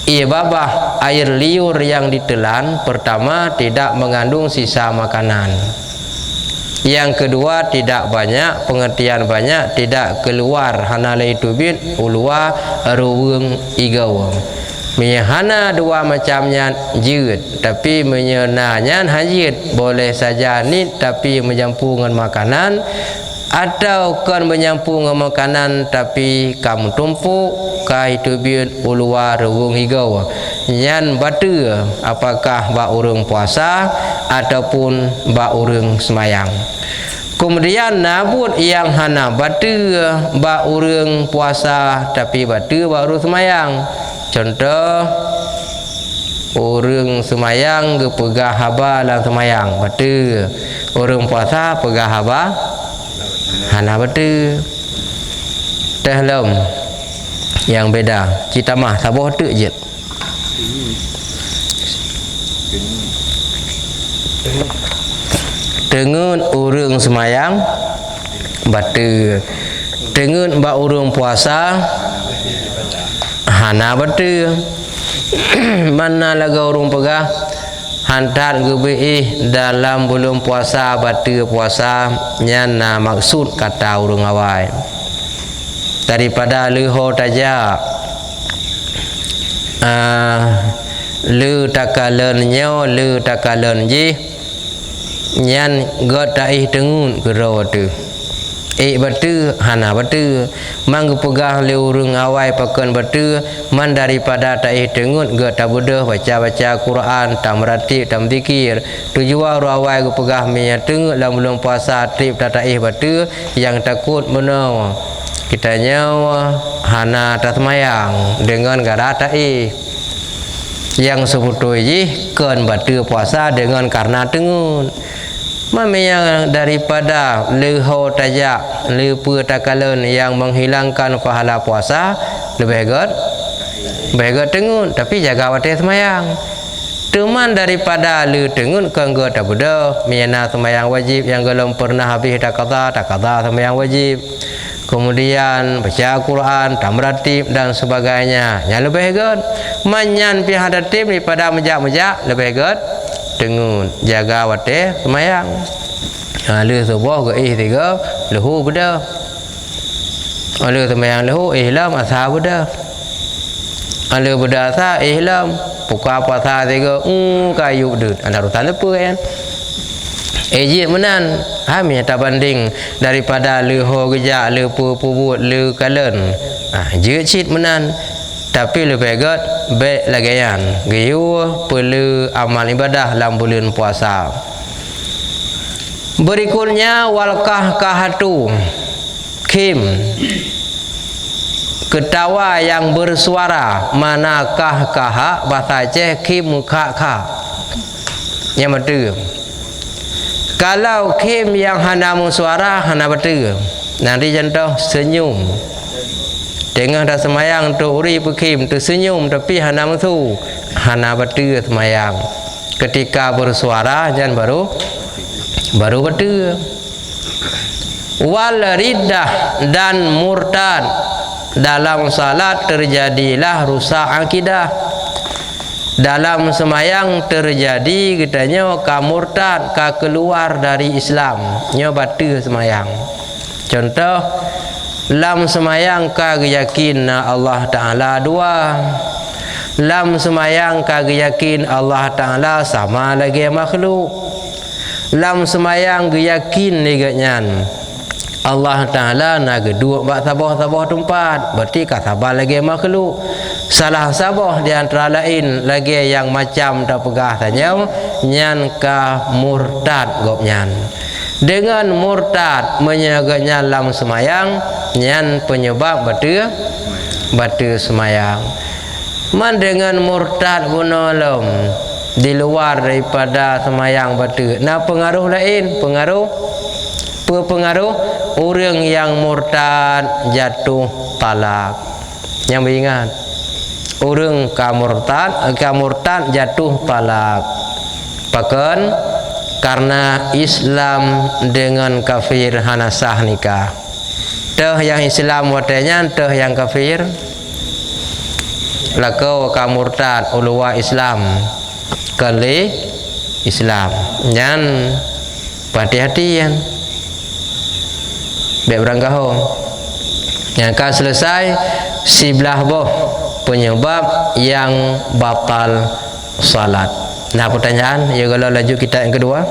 ia babah air liur yang ditelan pertama tidak mengandung sisa makanan yang kedua tidak banyak pengertian banyak tidak keluar hanalai tubit ulua ruweng igau menyahana dua macamnya jid tapi menyenanya hajid boleh saja ni tapi menyampu dengan makanan atau kan menyampu dengan makanan tapi kamu tumpuk kai tubit ulua ruweng higau nyan batu apakah ba urang puasa ataupun ba urang semayang. Kemudian nabut yang hana batu ba urang puasa tapi batu ba urang semayang. Contoh orang semayang ke pegah haba dalam semayang betul orang puasa pegah haba hana betul dalam yang beda kita mah sabuh tu je dengan orang semayang betul dengan ba orang puasa hana betul mana laga orang pegah hantar gebi dalam belum puasa batu puasa nyana maksud kata orang awal daripada leho taja le takalan nyo le takalan ji nyan gotai tengun gero tu batu hana batu mang pegah le urang awai pakeun batu man daripada taih tengut ge tabudah baca Quran tam merati tam zikir tujuan awai ge pegah minya tengut dalam bulan puasa trip taih batu yang takut menau kita nyawa hana tasmayang dengan gara taih yang sebetulnya keun batu puasa dengan karena tengut Mamanya daripada leho tajak lepa takalan yang menghilangkan pahala puasa lebih baik tengun tapi jaga watih semayang teman daripada le tengun kanggo tabudah miana semayang wajib yang belum pernah habis tak kata semayang wajib kemudian baca Quran tamratib dan sebagainya yang lebih baik manyan pihak hadatib daripada mejak lebih baik tengun jaga watih semayang le subuh ke tiga lehu beda le semayang lehu ihlam asar beda le beda asar ihlam buka puasa tiga kayu dud anda rutan lepa kan ejit menan kami tak banding daripada leho gejak lepa pubut le kalen jecit menan tapi lebih baik lagayan giyu perlu amal ibadah dalam bulan puasa. Berikutnya walkah kahatu kim ketawa yang bersuara manakah kaha bahasa Aceh kim kha yang betul. Kalau kim yang hana suara hana betul. Nanti contoh senyum. Tengah dah semayang tu uri pekim tu senyum tapi hana mutu hana betul semayang. Ketika bersuara jangan baru betul. Wal riddah dan murtad dalam salat terjadilah rusak akidah. Dalam semayang terjadi katanya ka murtad ka keluar dari Islam nya batul semayang. Contoh lam semayang ka yakin Allah Ta'ala dua lam semayang ka yakin Allah Ta'ala sama lagi makhluk lam semayang yakin ligatnyan Allah Ta'ala naga dua bak sabah tempat berarti ka sabar lagi makhluk salah sabah di antara lain lagi yang macam tak pegah tanya nyan ka murtad gopnyan dengan murtad menyaganya dalam semayang nyan penyebab batu semayang man dengan murtad bunolom di luar daripada semayang batu nah pengaruh lain pengaruh orang yang murtad jatuh talak yang beringat orang kamurtad jatuh talak pakan karena Islam dengan kafir hana sah nikah. Teh yang Islam watanya teh yang kafir lakau ka murtad ulwa Islam kali Islam nyan hati-hatian baik beranggaho yang akan selesai sebelah boh penyebab yang batal salat. Nah pertanyaan ya kalau laju kita yang kedua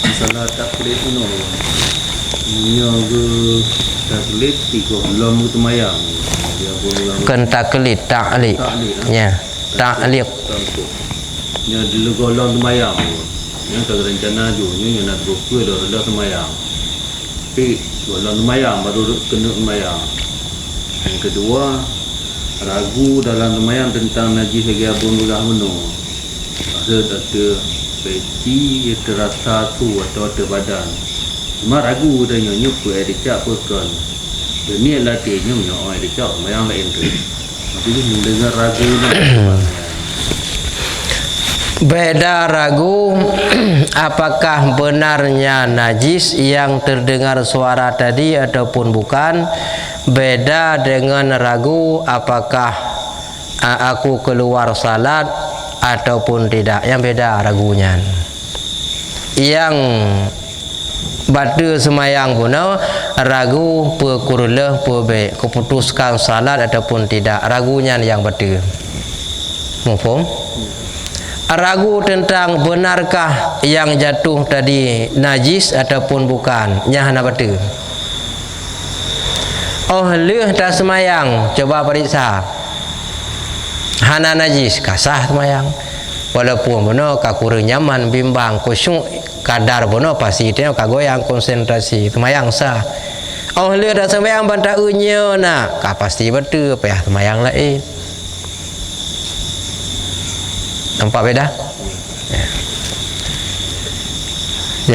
masalah taklid no nyogo taklid tiga lam utumayang kan taklid ta'liq ya ta'liq nya dilugo lam utumayang yang tak rencana ju nya nak buku dah utumayang tapi lam utumayang baru kena utumayang yang kedua ragu dalam lumayan tentang najis lagi abun belah menu ada peci terasa tu atau ada badan cuma ragu dah nyonyuk ke air dicap pun ni latih nyonyuk air dicap lumayan lain tu jadi mendengar ragu ni beda ragu apakah benarnya najis yang terdengar suara tadi ataupun bukan. Beda dengan ragu apakah aku keluar salat ataupun tidak. Yang beda ragunya. Yang batu semayang pun ragu pekurlah pebe keputuskan salat ataupun tidak. Ragunya yang batu. Mufhum? ragu tentang benarkah yang jatuh tadi najis ataupun bukan, nya hana batu. Oh leuh tak semayang, coba periksa hana najis kasah semayang, walaupun benar kakurang nyaman bimbang kusyuk kadar benar pasti tengok kagoyang konsentrasi semayang sah. Oh leuh tak semayang bantah unya nak ka pasti betul payah semayang lain. Nampak beda? Ya.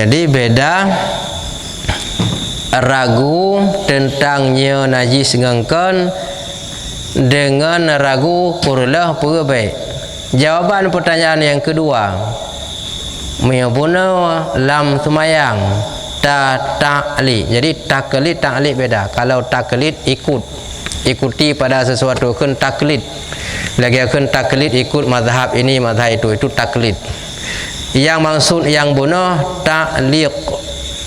Jadi beda ragu tentangnya najis ngengken dengan ragu kurlah perbaik. Jawaban pertanyaan yang kedua, menyebutnya lam semayang taklid. Jadi taklid beda. Kalau taklid ikuti pada sesuatu kan taklid. Lagi akan taklid ikut mazhab ini mazhab itu taklid. Yang maksud yang benar takliq.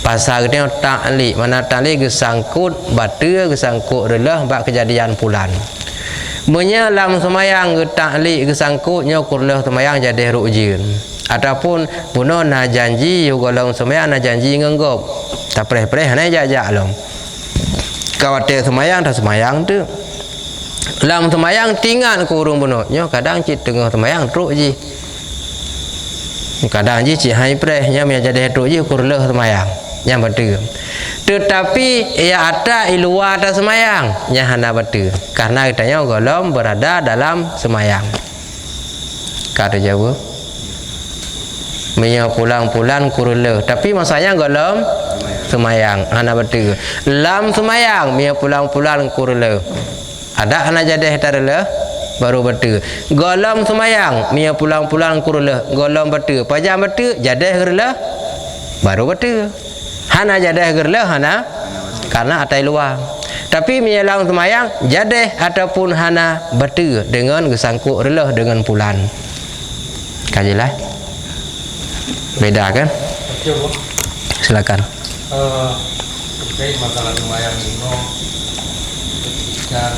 Pasal dia taklid, mana taklid gesangkut batu gesangkut relah bak kejadian pulan. Menyelam semayang ke taklid gesangkutnya kurlah semayang jadi rukjin. Ataupun puno na janji golong semayang na janji ngenggop. Tak preh-preh na jajak long. Khawatir semayang tak semayang tu. Lam semayang tinggal kurung puno. Nyo kadang cik tengah semayang truk ji. Kadang ji cik hai preh nya me jadi truk ji kurlah semayang. Yang betul. Tetapi ia ada di luar atas semayang, nya hana betul. Karena katanya golong berada dalam semayang. Kata jawab. Menya pulang-pulang kurula. Tapi masanya golong semayang, hana betul. Lam semayang, menya pulang-pulang kurula. Ada hana jadi tarela baru betul. Golong semayang, menya pulang-pulang kurula. Golong betul. Pajam betul, jadi kurula baru betul. Hana jadah gerlah hana karena atai luar. Tapi menyelang semayang jadah ataupun hana betul dengan gesangkut relah dengan pulan. Kajilah. Beda kan? Silakan. Terkait masalah semayang ini, ketika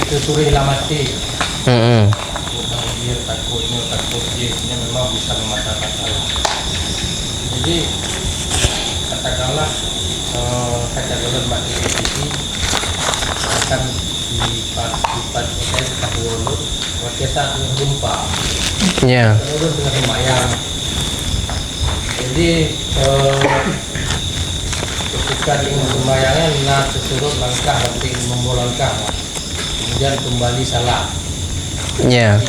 kesuri lamati. Dia takut dia memang bisa mematahkan salah. Jadi katakanlah mati ini akan dipat dahulu pakai saat gempa. Ya. Kemudian dengan semayang. Jadi ketika dengan semayangnya nak sesurut langkah nanti membawa langkah, kemudian kembali salah. Ya.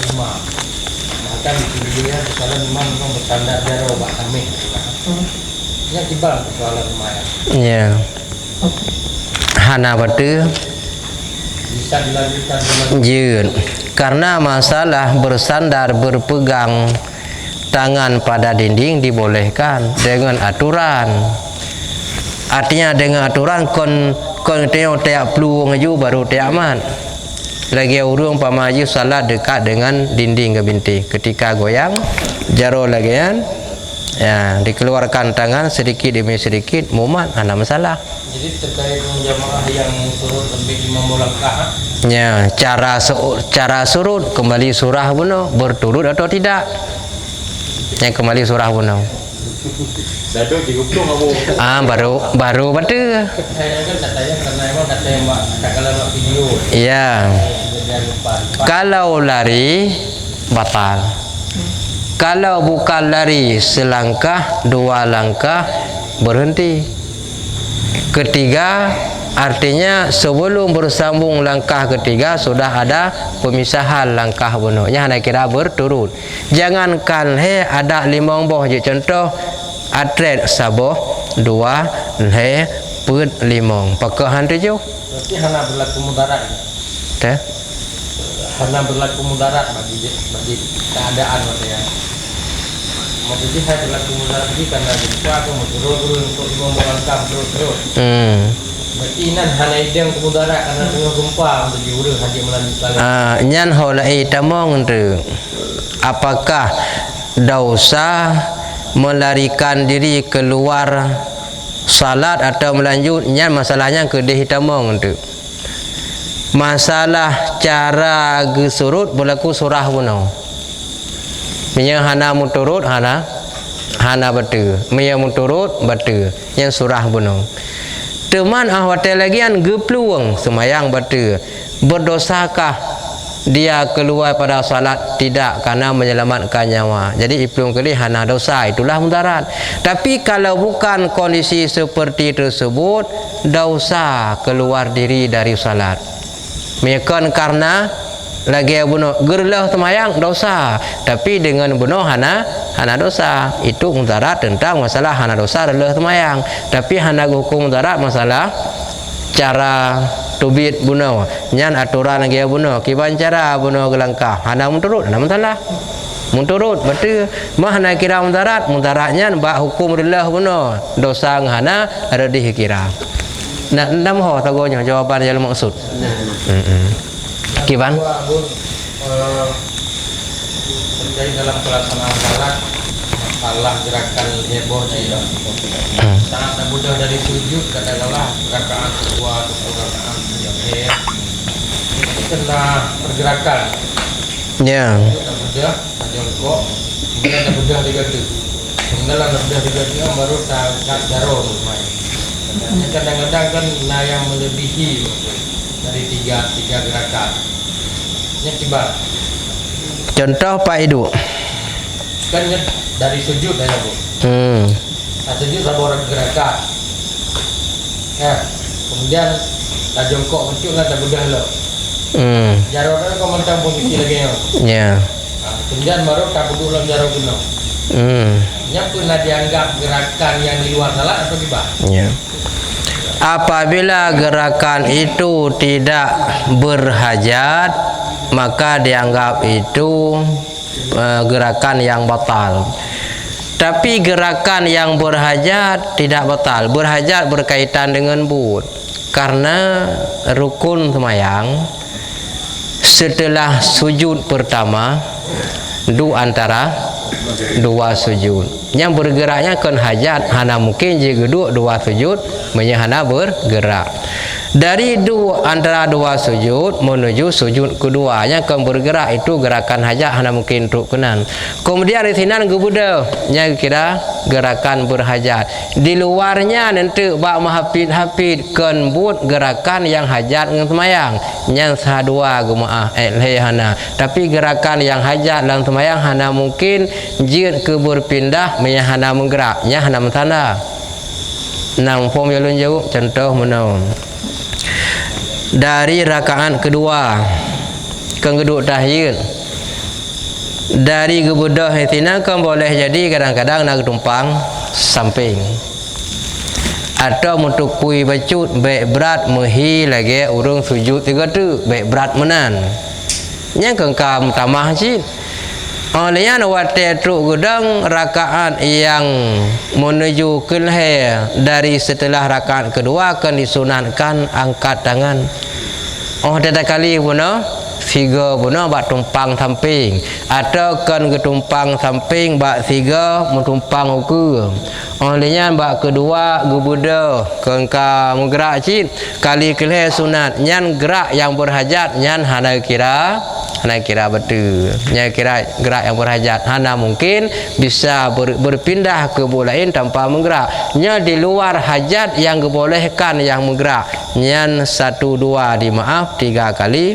Maka di dia misalnya memang bertanda dia robak kami. Yang kibal persoalan semayang. Ya. Hana betul. Bisa dilanjutkan dengan Jun. Karena masalah bersandar berpegang tangan pada dinding dibolehkan dengan aturan. Artinya dengan aturan kon tengok tiap peluang ju baru tiap aman. Lagi urung pamaju salat dekat dengan dinding ke binti. Ketika goyang jaro lagi kan, ya dikeluarkan tangan sedikit demi sedikit, mumat ada masalah. Jadi terkait jamaah yang surut lebih 5 langkah. Ya, cara surut kembali surah bunuh berturut atau tidak? Yang kembali surah bunuh. Dado diguplung aku. Baru betul. Saya kan katanya karena emang katanya Mbak kalau video. Iya. Kalau lari batal. Kalau bukan lari selangkah, 2 langkah berhenti. Ketiga artinya sebelum bersambung langkah ketiga sudah ada pemisahan langkah bunuhnya hanya kira berturut. Jangankan ada 5 boh je contoh atlet saboh 2 put 5 pakahan 7. Berarti hanya berlaku mudarat. Teh? Hanya berlaku mudarat bagi keadaan maksudnya. Maksudnya saya berlaku mudarat ini karena jika aku mau turun untuk 5 langkah terus. Berarti ini hanya ideng kemudarat karena dengan gempa untuk diurus hanya melanjutkan. Nyan holai tamong tu. Apakah dosa melarikan diri keluar salat atau melanjutnya masalahnya ke dia hitamong tu. masalah cara gesurut berlaku surah buno. Punya hana muturut hana betul. Punya muturut betul. Yang surah buno. Teman ahwate lagian gepluang semayang betul. Berdosakah dia keluar pada salat? Tidak, karena menyelamatkan nyawa. Jadi iplung kali hana dosa, itulah mudarat. Tapi kalau bukan kondisi seperti tersebut, dosa keluar diri dari salat. Meyakan karena lagi bunuh gerlah semayang dosa, tapi dengan bunuh hana dosa. Itu mudarat tentang masalah hana dosa adalah semayang. Tapi hana hukum mudarat masalah cara tubit bunuh, nyan aturan lagi bunuh, kiban cara bunuh gelangkah, hana menturut, hana masalah, menturut, betul. Mah hana kira mudaratnya bak hukum rillah bunuh, dosa hana ada dikira. Nak ndam ho tagonya jawaban yang maksud. Kiban? Terjadi dalam pelaksanaan salat masalah gerakan heboh sih. Sangat mudah dari sujud katakanlah rakaat kedua atau rakaat yang itu kena pergerakan. Ya. Tak mudah, jongkok, kemudian tak mudah diganti. Kemudian mudah diganti baru tak jarum main. Kadang-kadang kan yang melebihi dari tiga gerakan. Ini tiba. Contoh Pak Idu. Kan dari sujud ya Bu. Nah, sujud sama orang gerakan. Ya, kemudian tak jongkok muncul tak mudah lo. Jarumnya kau mentang posisi lagi ya. Ya. Nah, kemudian baru tak duduk dalam jarum kuno. Yang pernah dianggap gerakan yang di luar salat atau tiba? Ya. Apabila gerakan itu tidak berhajat, maka dianggap itu gerakan yang batal. Tapi gerakan yang berhajat tidak batal. Berhajat berkaitan dengan but. Karena rukun semayang setelah sujud pertama antara dua sujud. Yang bergeraknya kan hajat, hana mungkin jika dua sujud menyahana bergerak. Dari antara dua sujud menuju sujud keduanya kan bergerak, itu gerakan hajat hana mungkin rukunan. Kemudian di sini gebuda nya kira gerakan berhajat. Di luarnya nanti bak mahapid kan but gerakan yang hajat dengan semayang. Yang sahadua gemaah hana. Tapi gerakan yang hajat dalam semayang hana mungkin jid ke berpindah menyahana menggerak, nya hana mentanda. Nang pom yalun jauh contoh menaun. Dari rakaat kedua kan geduk tahiyat, dari gebudah itina kan boleh jadi kadang-kadang nak tumpang samping atau mentukui bacut baik berat mehi lagi urung sujud tiga tu baik berat menan nya kengkam tamah cik olehnya nawate truk gudang rakaat yang menuju kelhe dari setelah rakaat kedua akan disunatkan angkat tangan. Teta kali puno tiga puno bak tumpang samping atau kan ketumpang samping bak tiga mentumpang ukur. Olehnya bak kedua gebuda kengka menggerak cik kali kelhe sunat nyan gerak yang berhajat nyan hana kira betul. Nya kira gerak yang berhajat hana mungkin bisa berpindah ke bola lain tanpa menggerak. Nya di luar hajat yang dibolehkan yang menggerak. Nyan 1 2 dimaaf 3 kali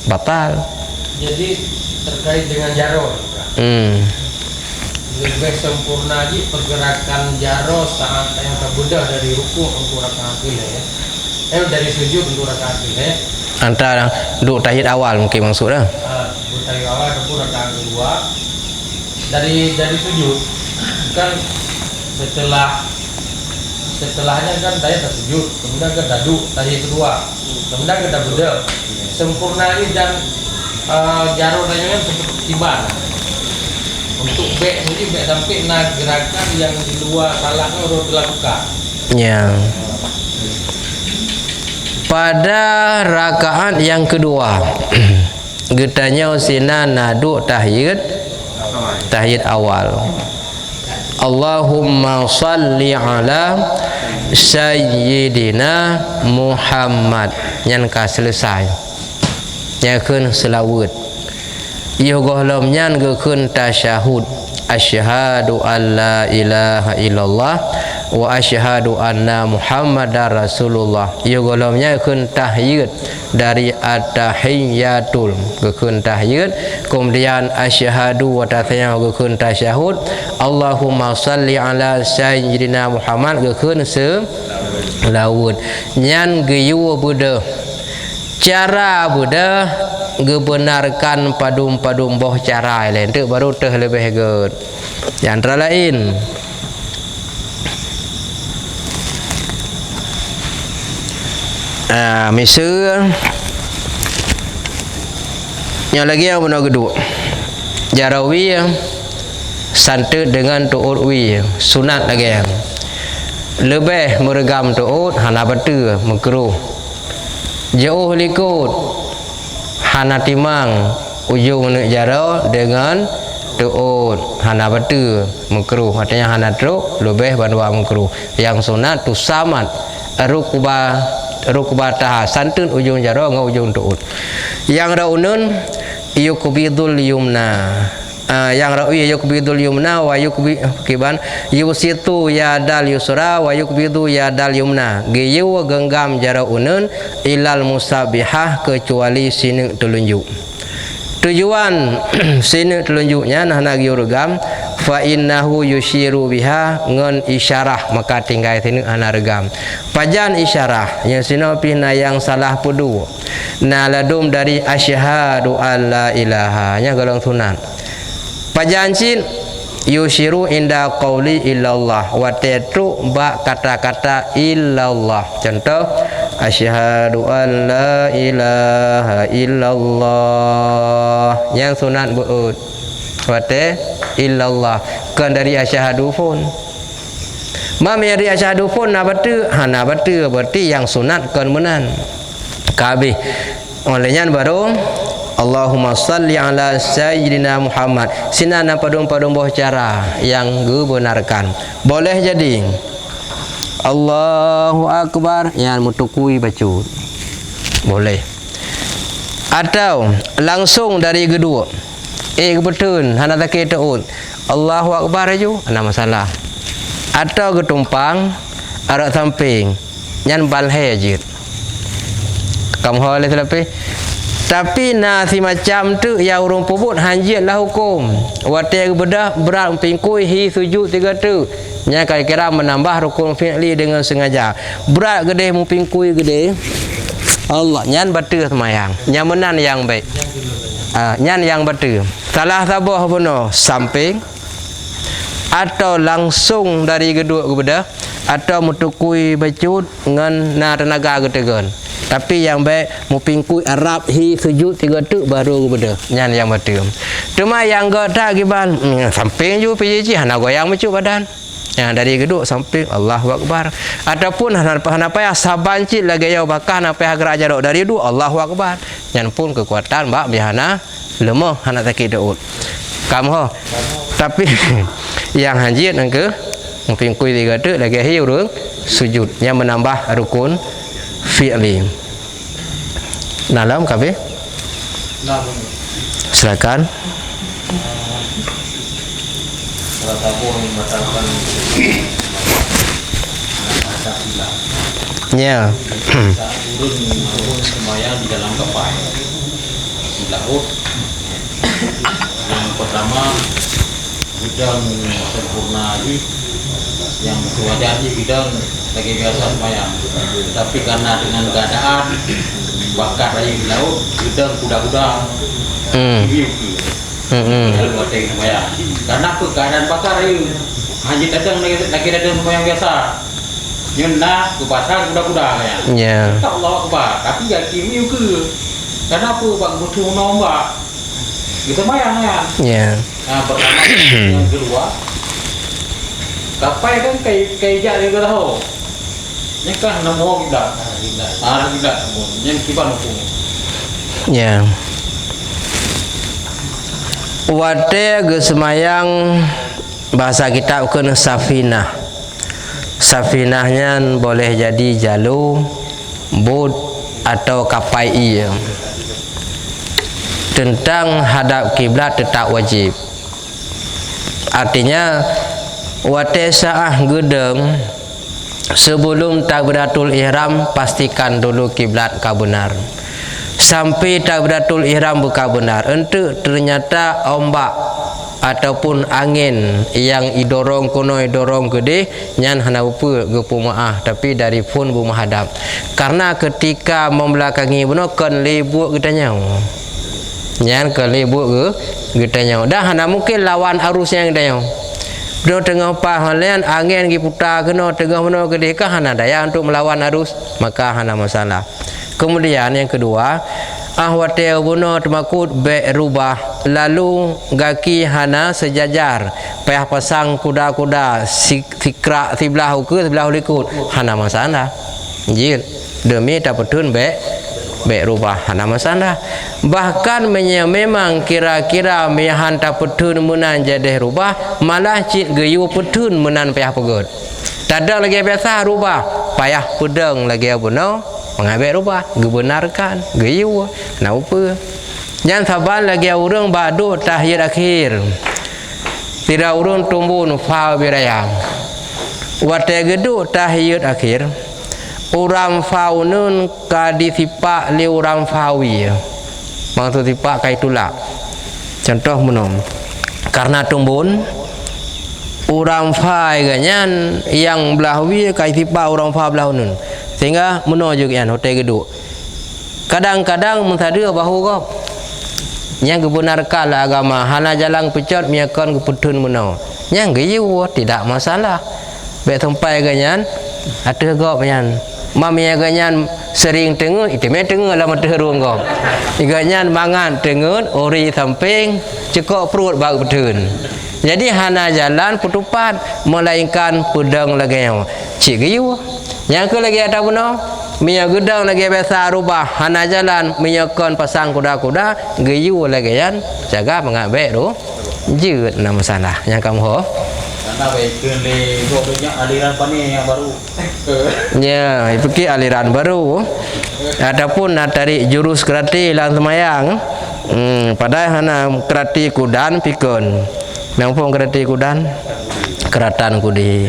batal. Jadi terkait dengan jaro. Lebih sempurna lagi pergerakan jaro saat yang terbudah dari ruku untuk rakaat ya. Dari sujud untuk rakaat ya. Antara duduk tahiyat awal mungkin maksudnya. Duduk tahiyat awal ataupun rakaat kedua dari sujud kan setelahnya kan tahiyat sujud, kemudian kan duduk tahiyat kedua, kemudian kita bedel sempurna ini dan jarum tanya kan seperti tiban untuk back ini back sampai gerakan yang di luar salahnya harus dilakukan. Ya. Pada rakaat yang kedua getanya usina naduk tahiyat awal. Allahumma salli ala sayyidina Muhammad. Yang selesai. nya keun selawut ieu gohlom nyan gekeun tasyahud asyhadu alla ilaha illallah wa asyhadu anna muhammadar rasulullah ieu golomnya keun tahyid dari at-tahiyatul gekeun tahyid kemudian asyhadu wa tathiyah gekeun tasyahud Allahumma shalli ala sayyidina Muhammad gekeun selawut nyan geyu buda cara buda gebenarkan padum-padum boh cara lain tu baru teh lebih good yang antara lain misal yang lagi yang benar kedua jarawi santet dengan tu'ud wi sunat lagi lebih meregam tu'ud hana batu makruh jauh likut hana timang ujung nak jara dengan tu'ud hana batu makruh artinya hana truk lebih bandwa makruh yang sunat tu samat rukbah santun ujung jara dengan ujung tu'ud yang raunun yukbidul yumna yang rawi yukbidul yumna wa yukbiban yusitu yadal yusra wa yukbidu yadal yumna giyu genggam jara unun ilal musabihah kecuali sini telunjuk tujuan sini telunjuknya nah giyu regam fa innahu yushiru biha ngon isyarah maka tinggal sini ana regam pajan isyarah yang sino pina yang salah pudu na ladum dari asyhadu alla ilaha nya golong sunat pajancin yushiru inda qauli illallah wa tetru ba kata-kata illallah contoh asyhadu an la ilaha illallah yang sunat buut wa te illallah kan dari asyhadu pun mam dari asyhadu pun na batu hana batu berarti yang sunat kan menan kabeh olehnya baru Allahumma salli ala sayyidina Muhammad sinana padung-padung boh cara yang gebenarkan boleh jadi Allahu Akbar yang mutukui baca boleh atau langsung dari kedua kebetul hana tak tahu Allahu Akbar aja ana masalah atau ketumpang arak samping nyan balhe je kamu boleh tapi nasi macam tu ya urung puput hanjitlah hukum watai bedah berat pingkui hi sujud tiga tu nya kira menambah rukun fi'li dengan sengaja berat gede mu pingkui gede Allah nyan batu semayang nyamanan yang baik nyan yang batu salah sabah benar samping atau langsung dari kedua bedah atau mutukui bacut dengan na tenaga getegan tapi yang baik mupingkui Arab hi sujud tiga tu baru beda nyan yang betul cuma yang gata gibal samping ju PJJ hana goyang macam badan yang dari kedua samping Allahu Akbar ataupun hana payah sabancit lagi yau bakah hana payah gerak jarak dari dua Allahu Akbar nyan pun kekuatan bak bihana lemah hana sakit daud kamu tapi yang hanjit angke mupingkui tiga tu lagi hi urang sujud yang menambah rukun fi'li dalam kabeh silakan ya semuanya di dalam kepai di laut yang pertama bidang sempurna yang wajah bidang lagi biasa semuanya tapi karena dengan keadaan bakar aja di laut bidang kuda-kuda karena apa keadaan bakar aja hanya datang lagi datang semuanya biasa nyena ke pasar kuda-kuda kayak tak Allah Akbar tapi ya kimi ke karena apa bang butuh nombak gitu mayang ya nah pertama yang kedua kapai kan kayak jadi ke tahu ni kan nombor tidak tidak yang kiban hukum ya wate gesemayang bahasa kitab kun safinah safinahnya boleh jadi jalu bot atau kapai tentang hadap kiblat tetap wajib. Artinya wate saah gedeng sebelum takbiratul ihram pastikan dulu kiblat ka benar. Sampai takbiratul ihram buka benar, ente ternyata ombak ataupun angin yang idorong kono idorong gede nyan hana upa gepu maah tapi dari pun bu menghadap. Karena ketika membelakangi benar kan lebuk getanya. Nyan kan lebuk getanya. Dah hana mungkin lawan arus yang getanya. Bro tengah pahalian angin gi putar kena tengah mana gede kah hana daya untuk melawan arus, maka hana masalah. Kemudian yang kedua, ahwate guna temakut be rubah lalu gaki hana sejajar payah pasang kuda-kuda sikrak sebelah ke sebelah likut hana masalah. Jil demi dapatun be rubah hana masalah. Bahkan memang kira-kira mehan dapatun menan jadi rubah malah cik geyu petun menan payah pegut. Tada lagi biasa rubah payah pedang lagi abuna mengambil rubah gebenarkan geyu nak apa jangan saban lagi orang badu tahiyat akhir tidak orang tumbun fau birayang wate gedu tahiyat akhir orang fau nun kadi sipak li orang fawi maksud sipak kai tulak contoh menom karena tumbun orang fai ganyan yang belahwi kai sipak orang fau belah nun sehingga menuju kian hotel geduk. Kadang-kadang mentadua bahu kau yang kebenarkan lah agama hana jalan pecot miakan keputun menau yang geyu tidak masalah baik sampai ganyan ada kau ganyan mamia ganyan sering tengah itu me tengah lah mata ruang kau ganyan mangan tengah ori samping cekok perut bau petun jadi hana jalan putupat melainkan pedang lagi yang cik geyu yang ke lagi ada benar minyak gedang lagi biasa rubah hana jalan minyakkan pasang kuda-kuda geyu lagi kan jaga mengambil tu jut nama masalah yang kamu ho karena baikkan le gobloknya aliran pani yang baru ya pergi aliran baru adapun dari jurus kerati lang semayang padahal hana kerati kudan pikun nampung kerati kudan keratan kudi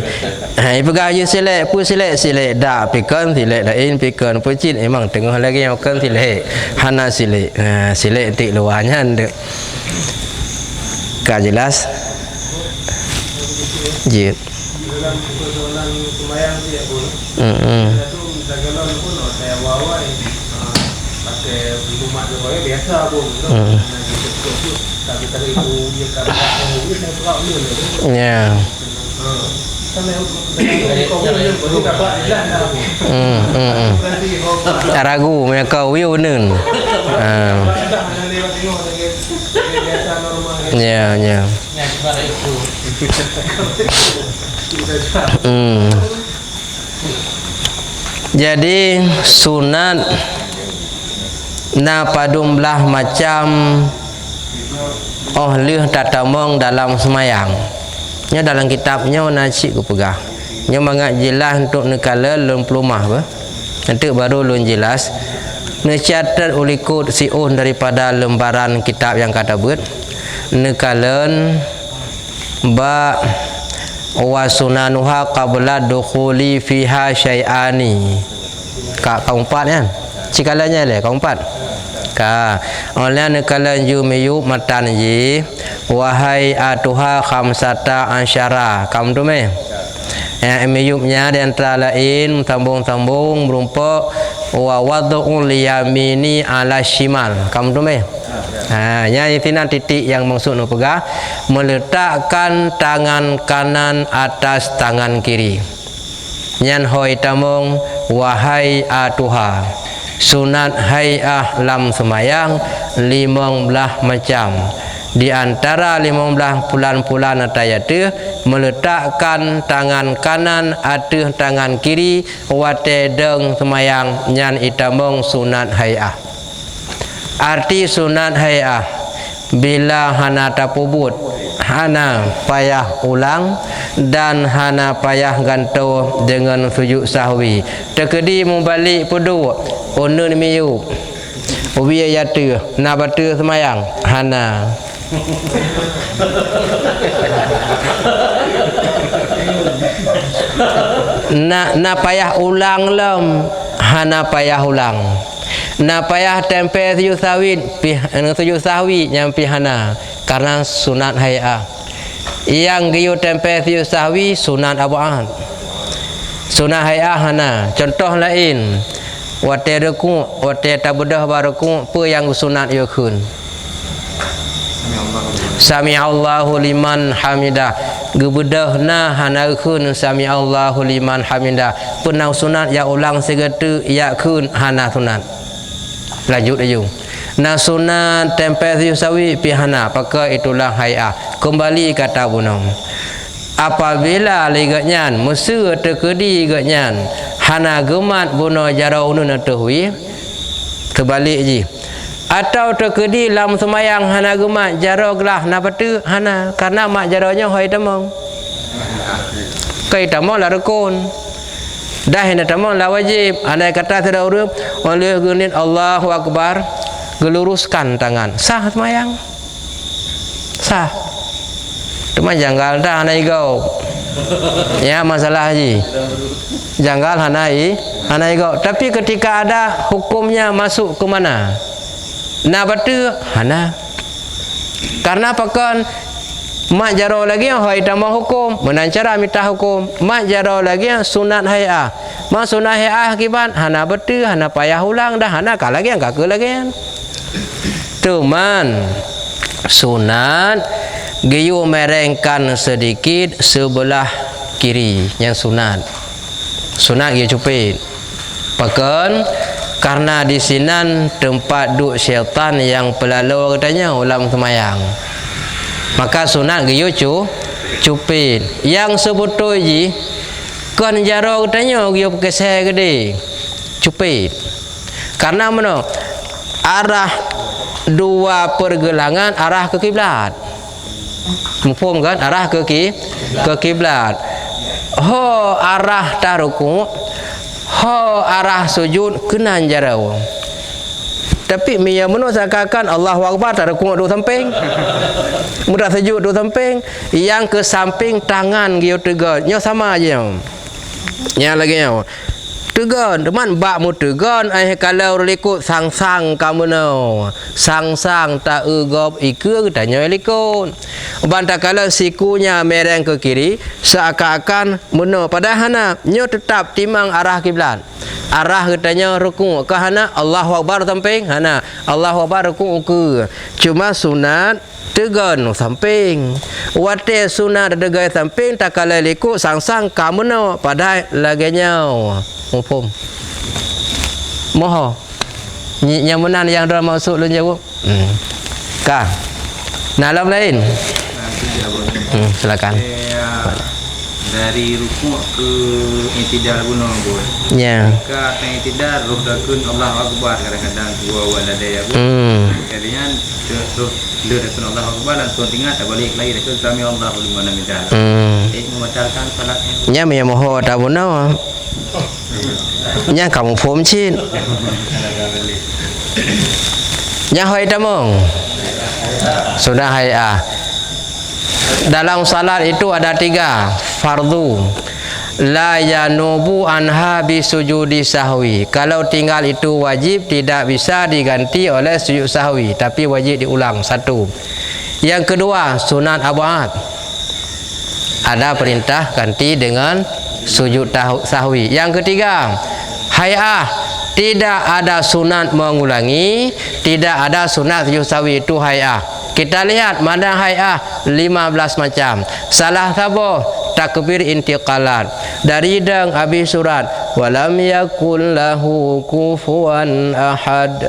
pegayu silek pu silek dak pikun silek lain pikun pucin memang tengah lagi yang kan silek hana silek silek tik luarnya ndek ka jelas jit dalam persoalan sembahyang dia pun itu dalam pun saya wawai pakai rumah dia biasa pun tapi tadi itu dia kan itu saya tahu dia ya ragu mereka wiu nun ya jadi sunat na padumlah macam lih tatamong dalam semayang nya dalam kitabnya nacik ku pegah nya mangat jelas untuk nekala lun plumah apa nanti baru lun jelas necatat ulikut siun daripada lembaran kitab yang kata buat nekalan ba wa sunanuha qabla dukhuli fiha syai'ani keempat kan cikalanya le keempat ka oleh nekalan jumiyu matan ji wahai atuha khamsata ansyara kam tu me miyubnya di antara lain sambung-sambung berupa wa wad'ul yamini ala shimal kam tu me nya itina titik yang maksud nu pegah meletakkan tangan kanan atas tangan kiri nyan hoi tamong wahai atuha sunat hayah lam semayang 15 macam di antara 15 pulan-pulan atayatu meletakkan tangan kanan atas tangan kiri wate deng semayang nyan itamong sunat hayah. Arti sunat hayah bila hana tapubut hana payah ulang dan hana payah ganto dengan sujud sahwi tekedi membalik pedu unun miyub Ubi ya tu, na batu semayang, hana. Na payah ulang lem, hana payah ulang. Na payah tempe tujuh sawit, tujuh sawi yang pihana karena sunat hayah. Yang giyu tempe tujuh sawi sunat abu'ad. Sunat hayah hana. Contoh lain, wate reku, wate tabudah baruku, apa yang sunat yakun? Sami Allahu liman hamidah. Gebedahna hana kun sami Allahu liman hamidah. Penau sunat ya ulang segetu ya kun hana sunat. Lanjut aja. Na sunat tempe tujuh sawi pihana, pakai itulah hayah. Kembali kata bunong. Apabila ligatnyan mesir terkedi gatnyan hana gemat buno jarau nun tuhui terbalik je. Atau terkedi lam semayang hana gemat jarau gelah na patu hana karena mak jaraunya hoi tamong. Kai tamong la rukun. Dah hendak tamong la wajib. Andai kata tidak urut oleh gunin Allahu Akbar geluruskan tangan. Sah semayang. Sah. Cuma janggal dah hanai gau. Ya masalah haji. Janggal hanai gau. Tapi ketika ada hukumnya masuk ke mana? Na batu hana. Karena pakan mak jaro lagi yang hai tambah hukum, menancara minta hukum. Mak jaro lagi yang sunat hayah. Mak sunat hayah akibat hana batu, hana payah ulang dah hana kah lagi yang kakak lagi. Cuman sunat giyu merengkan sedikit sebelah kiri yang sunat. Sunat giyu cupit. Pakan karena di sinan tempat duk syaitan yang pelalu katanya ulam semayang. Maka sunat giyu cupit. Yang sebetulnya kan jaro katanya giyu keseh gede. Cupit. Karena mana? Arah dua pergelangan arah ke kiblat. Mufhum kan? Arah ke kiblat. Ho arah taruku, ho arah sujud kena jarau. Tapi miya meno sakakan Allahu Akbar taruku dua samping. Mudah sujud dua samping, yang ke samping tangan giyo tegar. Nyo sama aja. Nya lagi nyo. Tegan, teman bak mu tegan kalau likut sang-sang kamu no. Sang-sang tak ugop ikut tanya likut. Bantah kalau sikunya mereng ke kiri seakan-akan meno pada hana nyo tetap timang arah kiblat. Arah katanya ruku ke hana Allahu Akbar samping hana Allahu Akbar ruku ke. Cuma sunat tegan samping. Wate sunat tegan samping tak kalau likut sang-sang kamu no pada laganya. Mufhum. Moho. Yang menan yang dalam masuk lu jawab. Kah. Nalam lain. Silakan. Dari rukuk ke intidal guna boleh. Ya. Ka intidal ruh dakun Allahu Akbar kadang-kadang dua wala daya. Kadang terus le dakun Allahu Akbar dan tuan tinggal tak balik lagi dakun sami Allahu liman hamidah. Membatalkan salatnya. Nya me moho ta bona. Nya kamu phom chin. Nya hoi tamong. Sudah hayah. Dalam salat itu ada 3 fardu. La yanubu anha bi sujudi sahwi. Kalau tinggal itu wajib tidak bisa diganti oleh sujud sahwi, tapi wajib diulang satu. Yang kedua sunat abu'ad. Ada perintah ganti dengan sujud sahwi. Yang ketiga hayah, tidak ada sunat mengulangi, tidak ada sunat sujud sahwi, itu hayah. Kita lihat mana hayah 15 macam. Salah satu takbir intiqalat. Dari dang habis surat walam yakul lahu kufuwan ahad.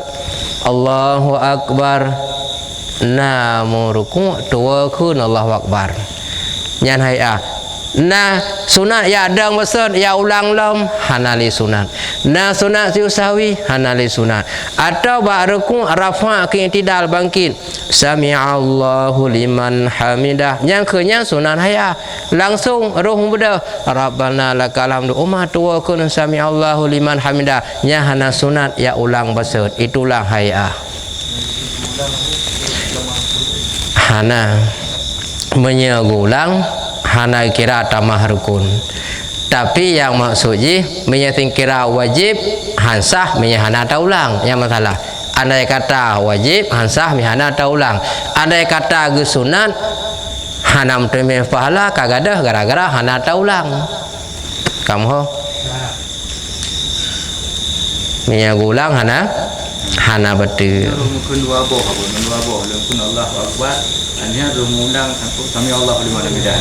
Allahu Akbar. Namu ruku' dua kun Allahu Akbar. Nyan hayah. Nah sunat ya adang besar ya ulang lom hanali sunat. Nah sunat siusawi hanali sunat. Atau ba'ruku rafa' ke i'tidal bangkit. Sami'allahu liman hamidah. Yang kenyang sunat hayah. Langsung roh muda. Rabbana lakal hamdu. Umat tua kun sami'allahu liman hamidah. Nya hana sunat ya ulang besar. Itulah hayah. Hana menyegulang hana kira tamah rukun. Tapi yang maksudnya menyeting kira wajib hansah menyahana taulang yang masalah. Andai kata wajib hansah menyahana taulang. Andai kata gesunat hanam teme pahala kagadah gara-gara hana taulang. Kamu ho? Menyegulang hana betul. Mungkin dua boh, mungkin Allah Akbar. Hanya rumundang sami Allah liman hamidah.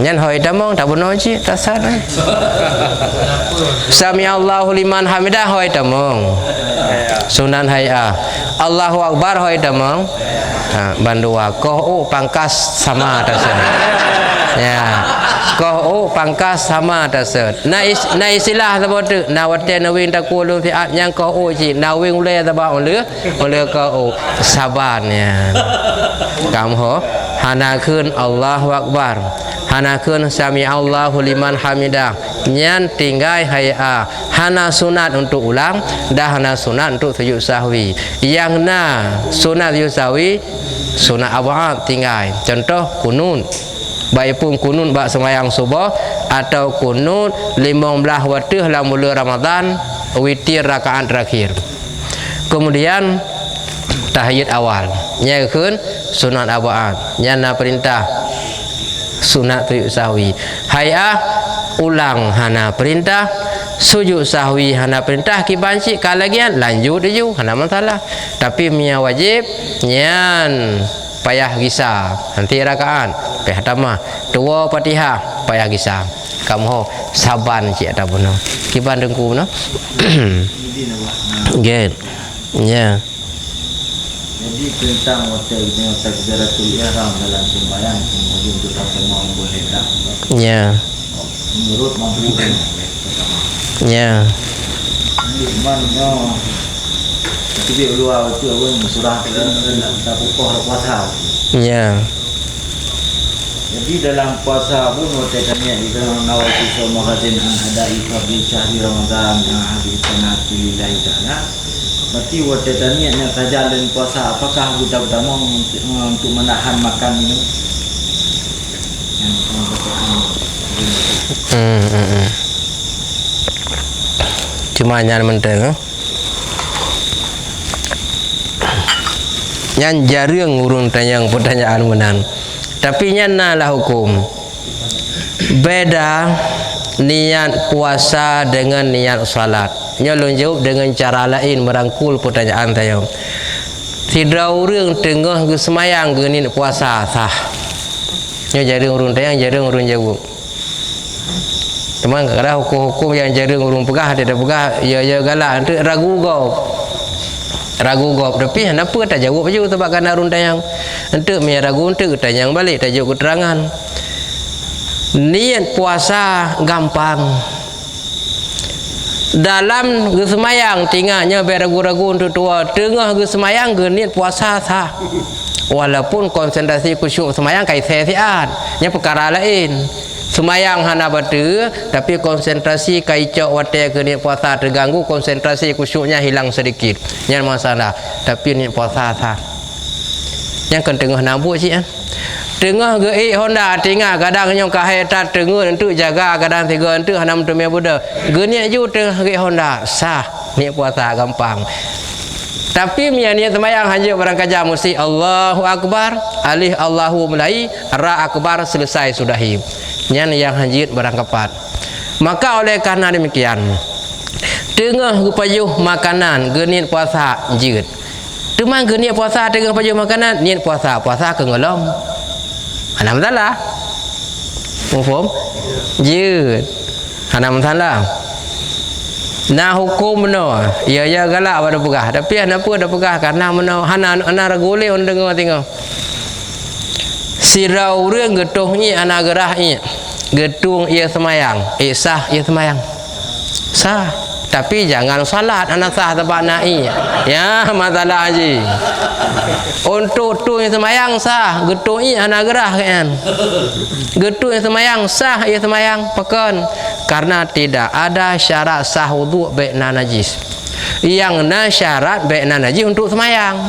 Nyan hoi tamong tak benar ji tak sah. Sami Allahu liman hamidah hoi tamong. Sunan hayah. Allahu Akbar hoi tamong. Bandua koh pangkas sama tasad. Ya. Koh pangkas sama tasad. Na istilah sebut na wate nawing takulu fiat yang koh ji nawing ule tabau le koh sabarnya. Kamu hana kun Allahu Akbar, hana kun sami Allahu liman hamidah. Nyan tinggai hayah hana sunat untuk ulang dah hana sunat untuk sujud sahwi. Yang na sunat sujud sahwi sunat abad tinggai. Contoh kunun. Baik pun kunun bak sembahyang subuh atau kunun 15 waktu dalam bulan Ramadan witir rakaat terakhir. Kemudian tahiyat awal nyakun sunat abad nyana perintah sunat sujud sahwi. Hayah ulang hana perintah sujud sahwi hana perintah kibanci kalagian lanjut je hana masalah. Tapi mia wajib nyan payah gisa nanti rakaat payah tamah 2 Fatihah payah gisa. Kamu saban cik tak benar kiban dengku no. Get ya. Jadi tentang waktu ini takbiratul ihram dalam sembahyang kemudian kita semua boleh tak? Ya. Menurut mampu. Ya. Mana kita luar itu pun surah tak pokok puasa. Ya. Jadi dalam puasa pun waktu kami kita nawati semua hadirin hadai fardhi syahri Ramadan yang hadis sanati lillahi ta'ala. Berarti waktu niatnya saja dan puasa apakah kita utama untuk menahan makan minum? Cuma nyan menteng. Nyan jarang urung tanyang pertanyaan menan. Tapi nyan lah hukum. Beda niat puasa dengan niat salat. Nyolong jawab dengan cara lain merangkul pertanyaan saya. Tidak orang tengah ke semayang ke ni puasa sah. Nya jarang urung tayang jarang urung jawab. Teman kadang hukum-hukum yang jarang urung pegah tidak pegah ya galak untuk ragu gop tapi kenapa tak jawab je sebab kan urung tayang. Untuk me ragu untuk tanyang balik tak jawab keterangan. Niat puasa gampang. Dalam semayang tinggalnya beragu-ragu untuk tua tengah semayang niat puasa sah. Walaupun konsentrasi khusyuk semayang kai sesiat nya perkara lain. Semayang hana batu tapi konsentrasi kai cok wate ke niat puasa terganggu konsentrasi khusyuknya hilang sedikit. Nya masalah tapi niat puasa sah. Yang kan tengah nabuk sih kan. Tengah ge Honda tinggal kadang nyong kahai tat tengah untuk jaga kadang tiga untuk hanam temia buda. Geniat ju tengah ge Honda sah niat puasa gampang. Tapi niat sembahyang hanya barang kaja mesti Allahu Akbar, alih Allahu mulai, ra akbar selesai sudahi. Nyan yang hanjit barang kepat. Maka oleh karena demikian tengah payuh makanan geniat puasa jit. Teman geniat puasa tengah payuh makanan niat puasa ke ngelom. Hana masalah. Mufhum? Jut. Hana masalah. Nah hukum no. Ya galak pada pegah. Tapi hana apa dah pegah karena meno hana regule on dengar tengok. Sirau reung getuh ni ana gerah ni. gedung ia semayang, sah ia semayang. Sah. Tapi jangan salat anak sah tempat naik. Ya, masalah haji. Untuk tu yang semayang sah, gedung ia anak gerah kan. Gedung yang semayang sah ia semayang pekan. Karena tidak ada syarat sah wuduk baik najis. Yang syarat baik najis untuk semayang.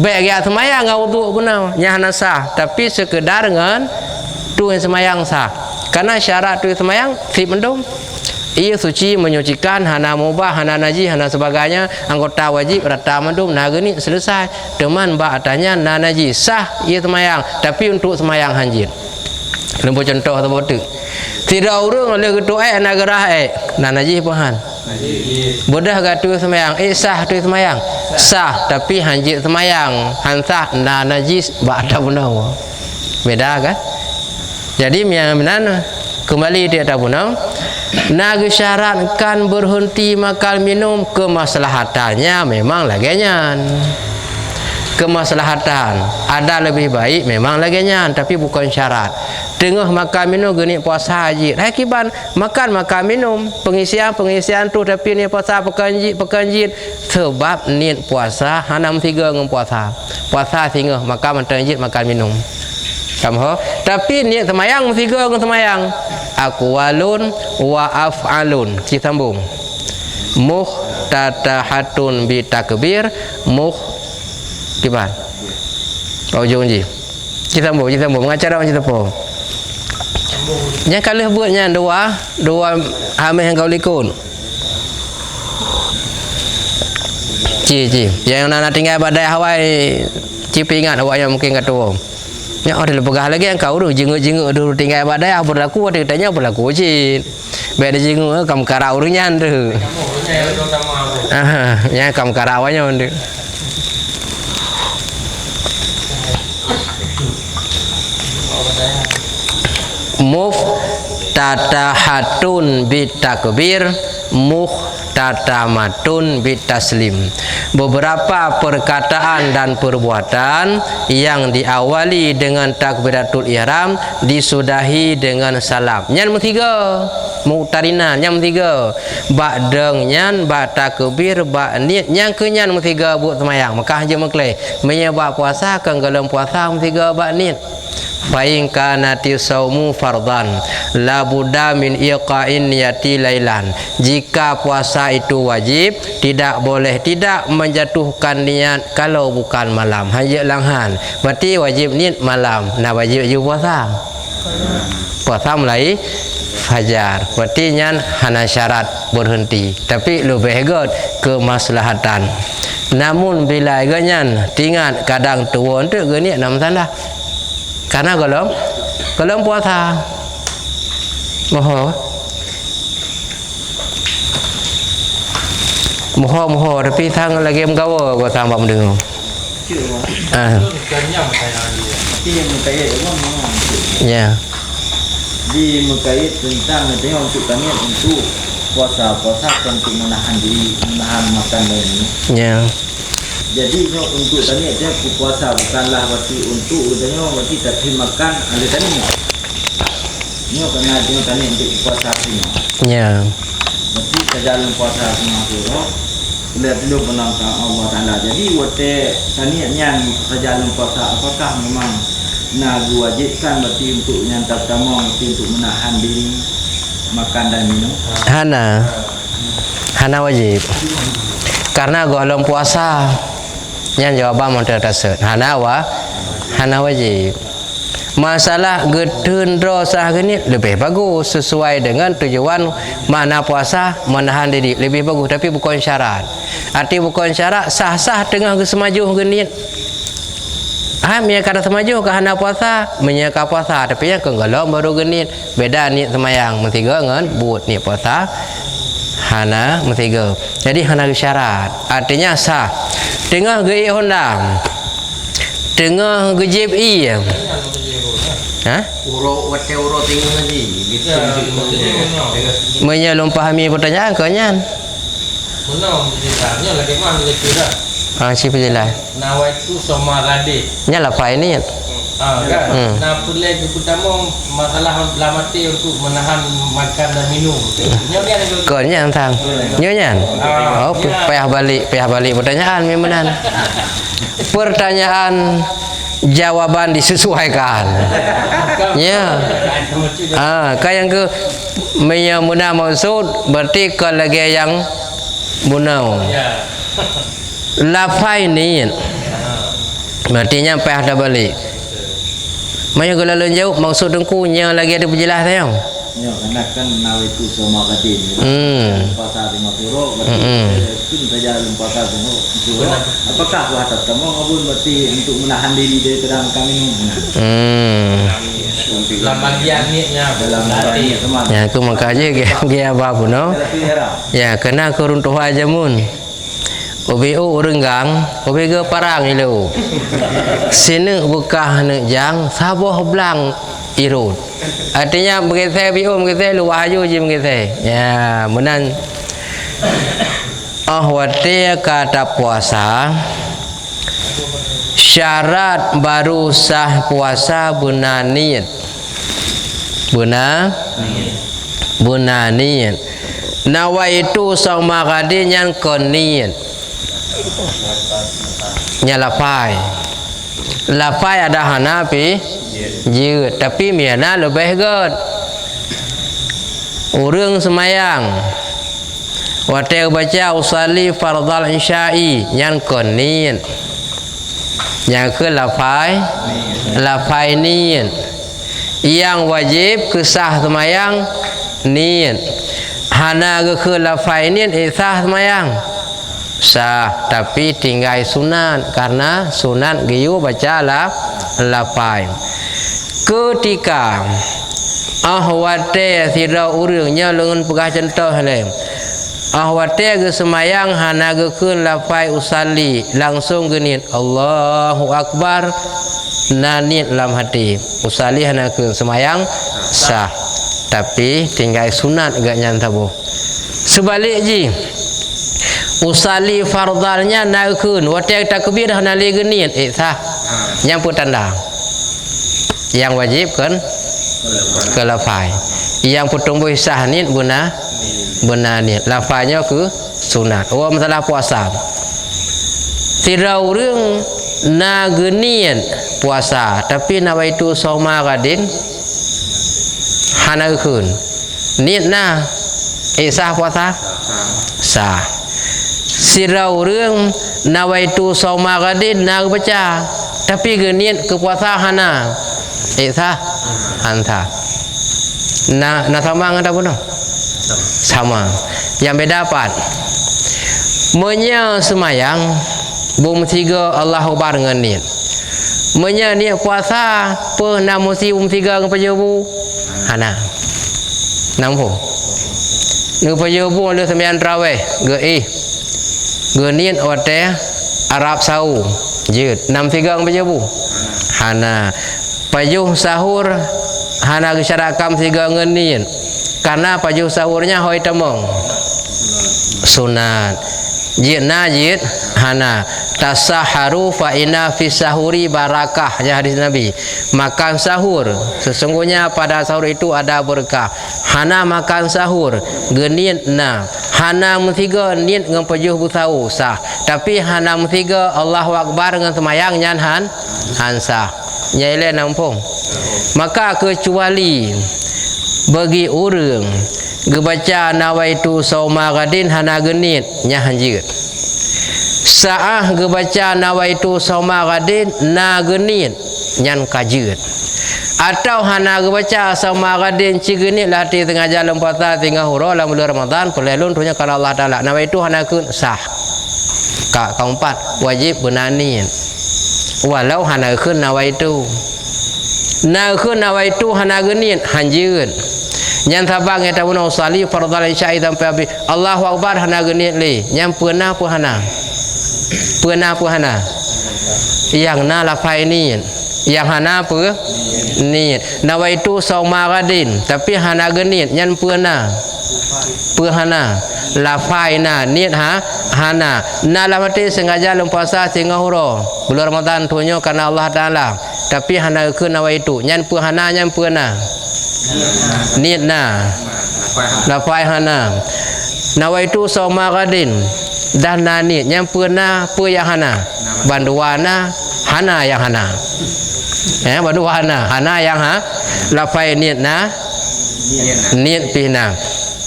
Baik dia semayang ngau wuduk guna nyah sah, tapi sekedar dengan tu yang semayang sah. Karena syarat tu yang semayang sip mendung. Ia suci menyucikan hana mubah, hana najis, hana sebagainya, anggota wajib rata mendung nah gini selesai. Teman bak tanya na najis sah ia semayang, tapi untuk semayang hanjir. Lembu contoh tu tidak urung oleh gedung nak gerah na najis pahan. Bodah gatu semayang sah tu semayang sah, tapi hanjir semayang hansah na najis bak ada punau. Beda kan? Jadi mana kembali dia tak punau. Nak syaratkan berhenti makan minum, kemaslahatannya memang laginya. Kemaslahatan ada lebih baik memang laginya, tapi bukan syarat. Tengah makan minum geni puasa haji. Akibat makan minum pengisian tu, tapi ni puasa pekanjit sebab niat puasa hanam 3 dengan puasa. Puasa singgah makan makan minum. Kamu, tapi niat semayang 3 dengan semayang. Aqwalun wa af'alun. Kita sambung. Muhtatahatun bi takbir kibar. Oh jongji. Kita sambung mengacara macam apa? Yang kalau buatnya dua hamil yang kau likun. Yang nak tinggal badai Hawaii. Cipi ingat awak yang mungkin kata yang ada pegah lagi yang kau tu jenguk dulu tinggal badai apa berlaku ada tanya berlaku cin. Baik ada jenguk kamu karau urnya tu. Ya kamu karawanya tu. Muftatahatun bitakbir muhtatamatun bitaslim. Beberapa perkataan dan perbuatan yang diawali dengan takbiratul ihram disudahi dengan salam. Nyan mutiga muqtarinan nyan mutiga ba'deng nyan ba takbir ba niat nyan kenyan mutiga buat semayang maka je mekleh menyebab puasa kan dalam puasa mutiga ba niat. Fain kanati saumu fardhan la budda min iqa'in niyati lailan. Jika puasa itu wajib, tidak boleh tidak menjatuhkan niat kalau bukan malam. Hanya langhan. Berarti wajib niat malam. Nah wajib puasa. Puasa mulai fajar. Berarti nyan hana syarat berhenti. Tapi lebih god kemaslahatan. Namun bila ganyan tingat kadang tuan tu geni nam sana. Karena kalau puasa moho tapi sang lagi menggawa gua tambah mendengar. Ya. Di mengkait tentang adanya untuk kami untuk puasa untuk menahan diri, menahan makan ini. Ya. Jadi untuk tanya dia puasa bukanlah berarti untuk udahnya berarti tapi makan ada tanya. Ini kena dia tanya untuk puasa ini. Ya. Berarti sejalan puasa semua tu. Bila belum menangkap Allah Taala. Jadi waktu tanya sejalan puasa apakah memang nak diwajibkan berarti untuk yang pertama berarti untuk menahan diri makan dan minum. Hana wajib. Karena golong puasa yang jawaban model tersebut hana wajib. Masalah gedun dosa gini lebih bagus sesuai dengan tujuan makna puasa menahan diri lebih bagus, tapi bukan syarat. Arti bukan syarat sah-sah tengah semaju gini. Menyaka semaju ke hana puasa menyaka puasa, tapi yang kenggalong baru gini beda ni semayang mentiga dengan buat ni puasa hana mentiga. Jadi hana syarat artinya sah. Tengah gei Honda, tengah gejib i, Uro tinggal lagi. Menyelum pahami pertanyaan kau nyan. Mana ceritanya lagi mana dia kira? Siapa jelas? Nawaitu sama rade. Nyala apa ini? Kan. Nah, pulai pertama masalah lamati untuk menahan makan dan minum. Nyonya itu. Konya tang. Nyonya. Oh, payah balik pertanyaan memenan. Pertanyaan jawaban disesuaikan. Ya. Kayak ke menyamuna maksud berarti ke lagi yang bunau. Ya. Lafai ni. Berarti nya payah dah balik. Maya kalau jauh maksud dengkunya lagi ada berjelas tayang. Ya, karena kan nawaitu sama kadin. Pasal 50 berarti kun saja pasal 50. Apakah watak kamu ngabun berarti untuk menahan diri dari dalam kami Lama giangnya dalam hati teman. Ya, aku makaje ge apa pun no. Ya, kena ke runtuh aja mun. OBO renggang, OBG parang ilu. Sini bekah ne jang, saboh belang irut. Artinya begitu BO begitu lu wahyu je begitu. Ya, menan wate kata puasa. Syarat baru sah puasa benar niat. Benar niat. Nawaitu sauma gadin yang koniat. Nyalapai ada hanapi je tapi miana lebih god urang semayang wate baca usali fardal isya'i yang konin yang ke lapai niat yang wajib kesah semayang niat hana ke lapai niat sah semayang sah tapi tinggal sunat karena sunat giyu baca lapai ketika ahwate sira urangnya lengan pegah centah le ahwate ge semayang hana ge keun lapai usali langsung genit Allahu akbar nanit dalam hati usali hana keun semayang sah tapi tinggal sunat gak nyantabu sebalik ji usali fardalnya naikun wate takbir hana le genit sah yang tanda yang wajib kan ke lafai yang tumbuh sah nit benar nit lafainya ke sunat masalah puasa tidak urang na genit puasa tapi nawaitu sauma gadin hana kun nit na sah puasa sah sirau urang nawaitu sauma gadin na baca tapi genit ke puasa hana sah anta na sama ngada pun sama yang beda apa menya semayang bum tiga Allahu Akbar dengan niat menya niat puasa pernah mesti tiga dengan pajabu hana nampu nu pajabu lu sembahyang tarawih ge niat wate Arab Sau je 63 dengan pajabu hana pajuh sahur hana gesyarakam 3 dengan niat karena pajuh sahurnya hoi temong sunat jid hana tasaharu fa inna fi sahuri barakah ya hadis Nabi makan sahur sesungguhnya pada sahur itu ada berkah hana makan sahur genit na hana mutiga niat dengan pajuh busau sah tapi hana mutiga Allahu Akbar dengan semayang nyan sah nyailen nampung maka kecuali bagi urang gebaca nawaitu sauma gadin hana genit nya hanjir saah gebaca nawaitu sauma gadin na genit nyan kajir atau hana gebaca sauma gadin ci genit lati tengah jalan puasa tengah hura dalam bulan Ramadan pelelun tuhnya kalau Allah Taala nawaitu hana kun sah keempat wajib benanin walau hana kun nawaitu hana genit hanjir yang tabang eta pun usali fardal isya'i sampai habis Allahu Akbar hana genit le yang pernah hana yang na lafai niat yang hana niat nawaitu sauma gadin tapi hana genit yang pernah Hana lafai na niat hana na lamati sengaja lum puasa sehingga huro bulan Ramadan tunyo karena Allah Taala tapi hana ke nawa itu nyan hana nyan na niat na lafai hana nawa itu soma gadin dan na niat nyan na yang hana banduana hana yang hana banduana hana yang lafai niat na niat pihna.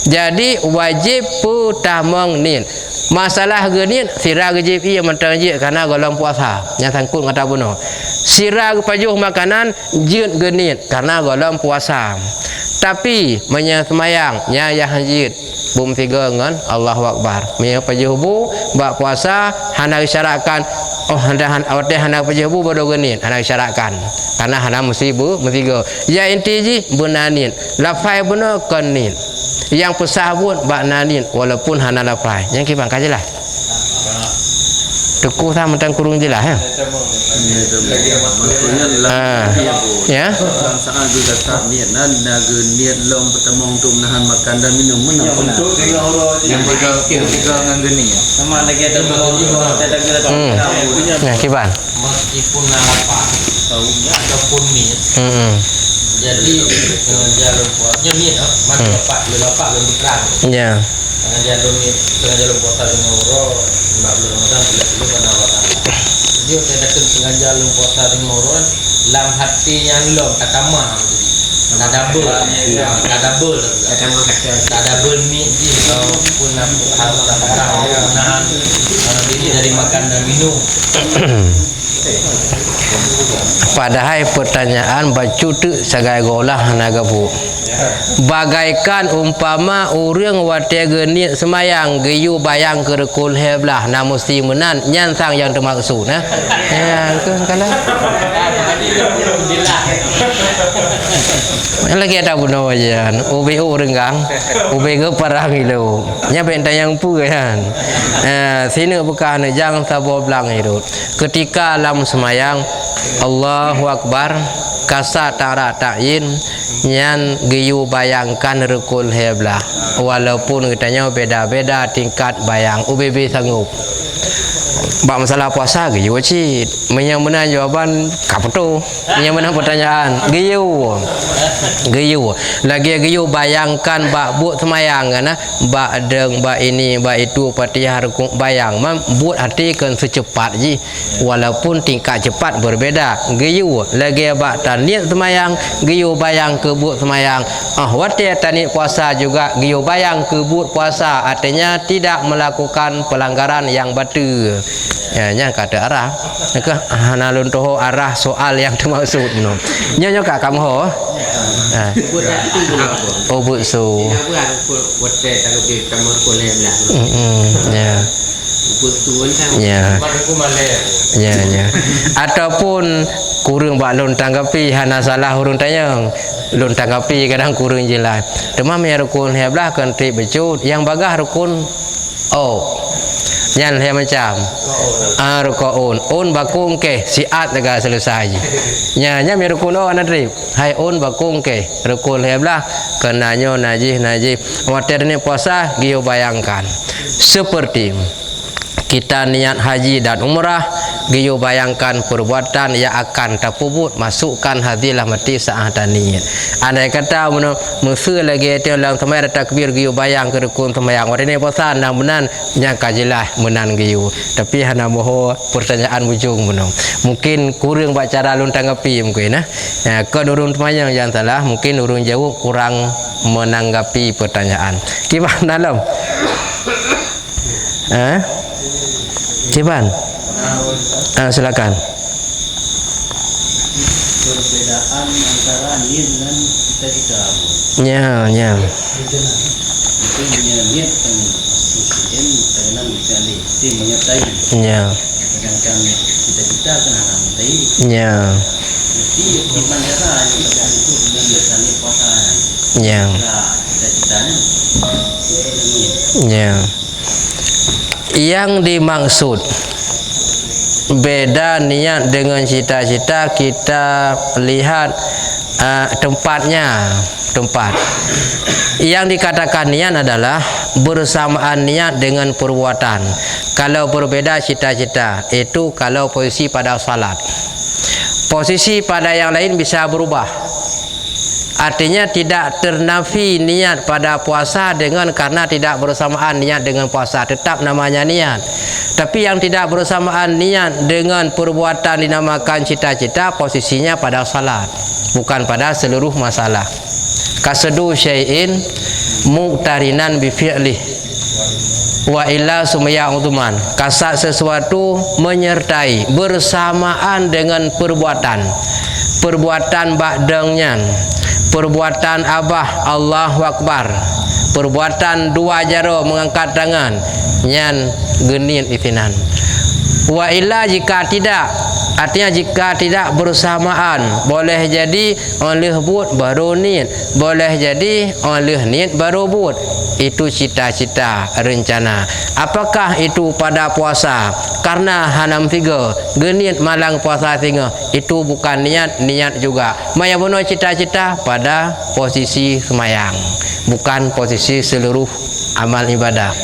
Jadi wajib putamong niat. Masalah genit sirah wajib ia mentanjik karena golong puasa. Yang sangkut kata bunuh. Sirah pajuh makanan jid genit karena golong puasa. Tapi menyemayang nya yang jid bum tiga ngan Allahu Akbar. Mia pajuh bu bak puasa hana isyaratkan hana pajuh bu bodoh genit hana isyaratkan. Karena hana mesti tiga. Ya inti ji bunanin. Lafai benar konit. Yang pesah pun bak nanin walaupun hana lafai. Yang kibang kaje lah. Teku sama tentang kurung je lah ya. Ya. Saat juga tak niat naga niat lom bertemong untuk menahan makan dan minum untuk yang tiga ngangeni ya. Sama lagi ada Nah, kibang. Meskipun lapar ataupun niat. Jadi jalur puasnya niat mati bapak belum diterang. Ya. Jalur puasa dengan uro nak belum Ramadan bila karena Ramadan. Jadi kita dengan jalur puasa dengan uro lam hatinya lom kata mah tak double ni pun harus menahan diri dari makan dan minum. Padahal pertanyaan bacutu sagai golah nagabu. Bagaikan umpama urang wate genit semayang geyu bayang kerekul heblah na mesti menan nyansang yang termaksud nah. Ya itu kala. Lagi ada bunuh aja. UBU renggang. UBU perang itu. Nya bentang yang pu kan. Sini bukan jangan sabo blang itu. Ketika lam semayang Allahu Akbar kasat tara ta'in nyan giyu bayangkan rukul heblah walaupun kitanya beda-beda tingkat bayang UBB sanggup bak masalah puasa giyu wajib menyamuna jawaban kaputu menyamuna pertanyaan giyu lagi giyu bayangkan bak buat semayang kana bak deng bak ini bak itu Fatihah rukuk bayang mam buat hati kan secepat ji walaupun tingkat cepat berbeda giyu lagi bak taniat semayang giyu bayang ke buat semayang wati taniat puasa juga giyu bayang ke buat puasa artinya tidak melakukan pelanggaran yang batu ya nya kata arah ke hanalun toho arah soal yang termaksud no nya kak kamu ho buksu ya ataupun kurang bak lun tanggapi hana salah urung tayang lun tanggapi kadang kurang jelas demam ya rukun heblah kan tri becut yang bagah rukun nyan he macam rukun bakung ke siat lega selesai nya mi rukun anadri hai bakung ke rukun heblah kenanyo najih water ni puasa giyo bayangkan seperti kita niat haji dan umrah giyo bayangkan perbuatan yang akan terpubut masukkan hadilah mati saat niat andai kata musuh lagi itu dalam tempat takbir giyo bayang ke rukun semayang waktu ini puasa namunan yang kajilah menan giyo tapi hana moho pertanyaan ujung mungkin kurang baca lun tanggapi mungkin kan urun semayang yang salah mungkin urun jauh kurang menanggapi pertanyaan gimana dalam Ciban, silakan. Perbedaan antara niat dan cita-cita. Ya. Itu niat yang muslim dalam sekali itu menyertai. Ya. Sedangkan cita-cita kan hanya menyertai. Ya. Jadi gimana cara itu dengan biasanya puasa. Ya. Cita-citanya. Ya. Yang dimaksud beda niat dengan cita-cita kita lihat tempat yang dikatakan niat adalah bersamaan niat dengan perbuatan. Kalau berbeda cita-cita, itu kalau posisi pada salat. Posisi pada yang lain bisa berubah. Artinya tidak ternafi niat pada puasa dengan karena tidak bersamaan niat dengan puasa, tetap namanya niat. Tapi yang tidak bersamaan niat dengan perbuatan dinamakan cita-cita, posisinya pada salat, bukan pada seluruh masalah. Kasadu syai'in muqtarinan bi fi'lih wa illa sumya utuman. Kasat sesuatu menyertai bersamaan dengan perbuatan ba'dangnya, perbuatan abah Allahu Akbar, perbuatan dua jaro mengangkat tangan nyan genit itinan. Wa illa jika tidak, artinya jika tidak bersamaan, boleh jadi oleh but baru niat, boleh jadi oleh niat baru but. Itu cita-cita rencana. Apakah itu pada puasa? Karena hanam tiga genit malang puasa tiga, itu bukan niat juga. Maya bono cita-cita pada posisi semayang, bukan posisi seluruh amal ibadah.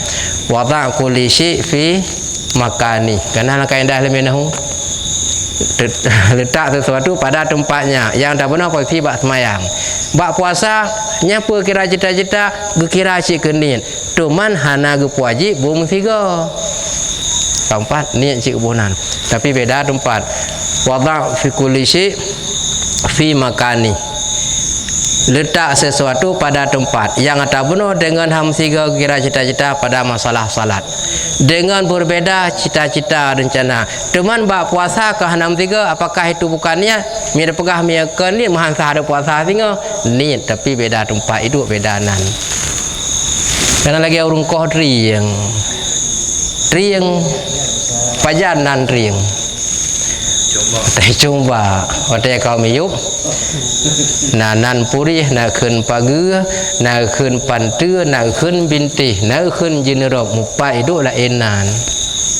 Wada' kulli syai' fi makani. Karena kaedah lemenahu letak sesuatu pada tempatnya. Yang tak benar posisi bak semayang. Bak puasa nyapa kira cita-cita gekira cik kenit. Cuman hana ge wajib bum tiga. Keempat niat cik kebunan. Tapi beda tempat. Wada' fi kulli syai' fi makani. Letak sesuatu pada tempat. Yang tak benar dengan ham tiga kira cita-cita pada masalah salat. Dengan berbeda cita-cita rencana. Cuman bak puasa ke hanam tiga, apakah itu bukan niat? Mira pegah mia ke niat mahansah ada puasa tiga niat, tapi beda tempat, itu bedanan. Karena lagi urung koh triang pajanan triang coba hotel kau miyuk nan purih na khun pagi na khun pantu na khun binti na khun jinerok mupa itu lah enan.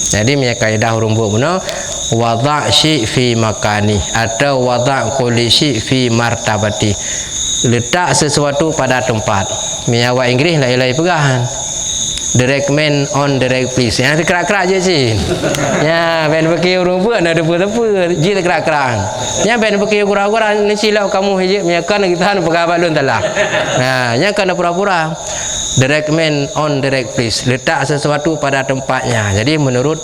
Jadi punya kaedah rumput benar wada' syai' fi makani atau wada' kulli syai' fi martabati. Letak sesuatu pada tempat. Punya awak Inggeris lai-lai pegahan. Direct man on direct place. Yang kerak-kerak je sih. Ya, ben pakai rumput ada apa-apa. Ji kerak-kerak. Ya ben pakai kurang-kurang ni silap kamu hiji menyakan kita pegawai balun telah. Nah, nya kana pura-pura. Direct man on direct place. Letak sesuatu pada tempatnya. Jadi menurut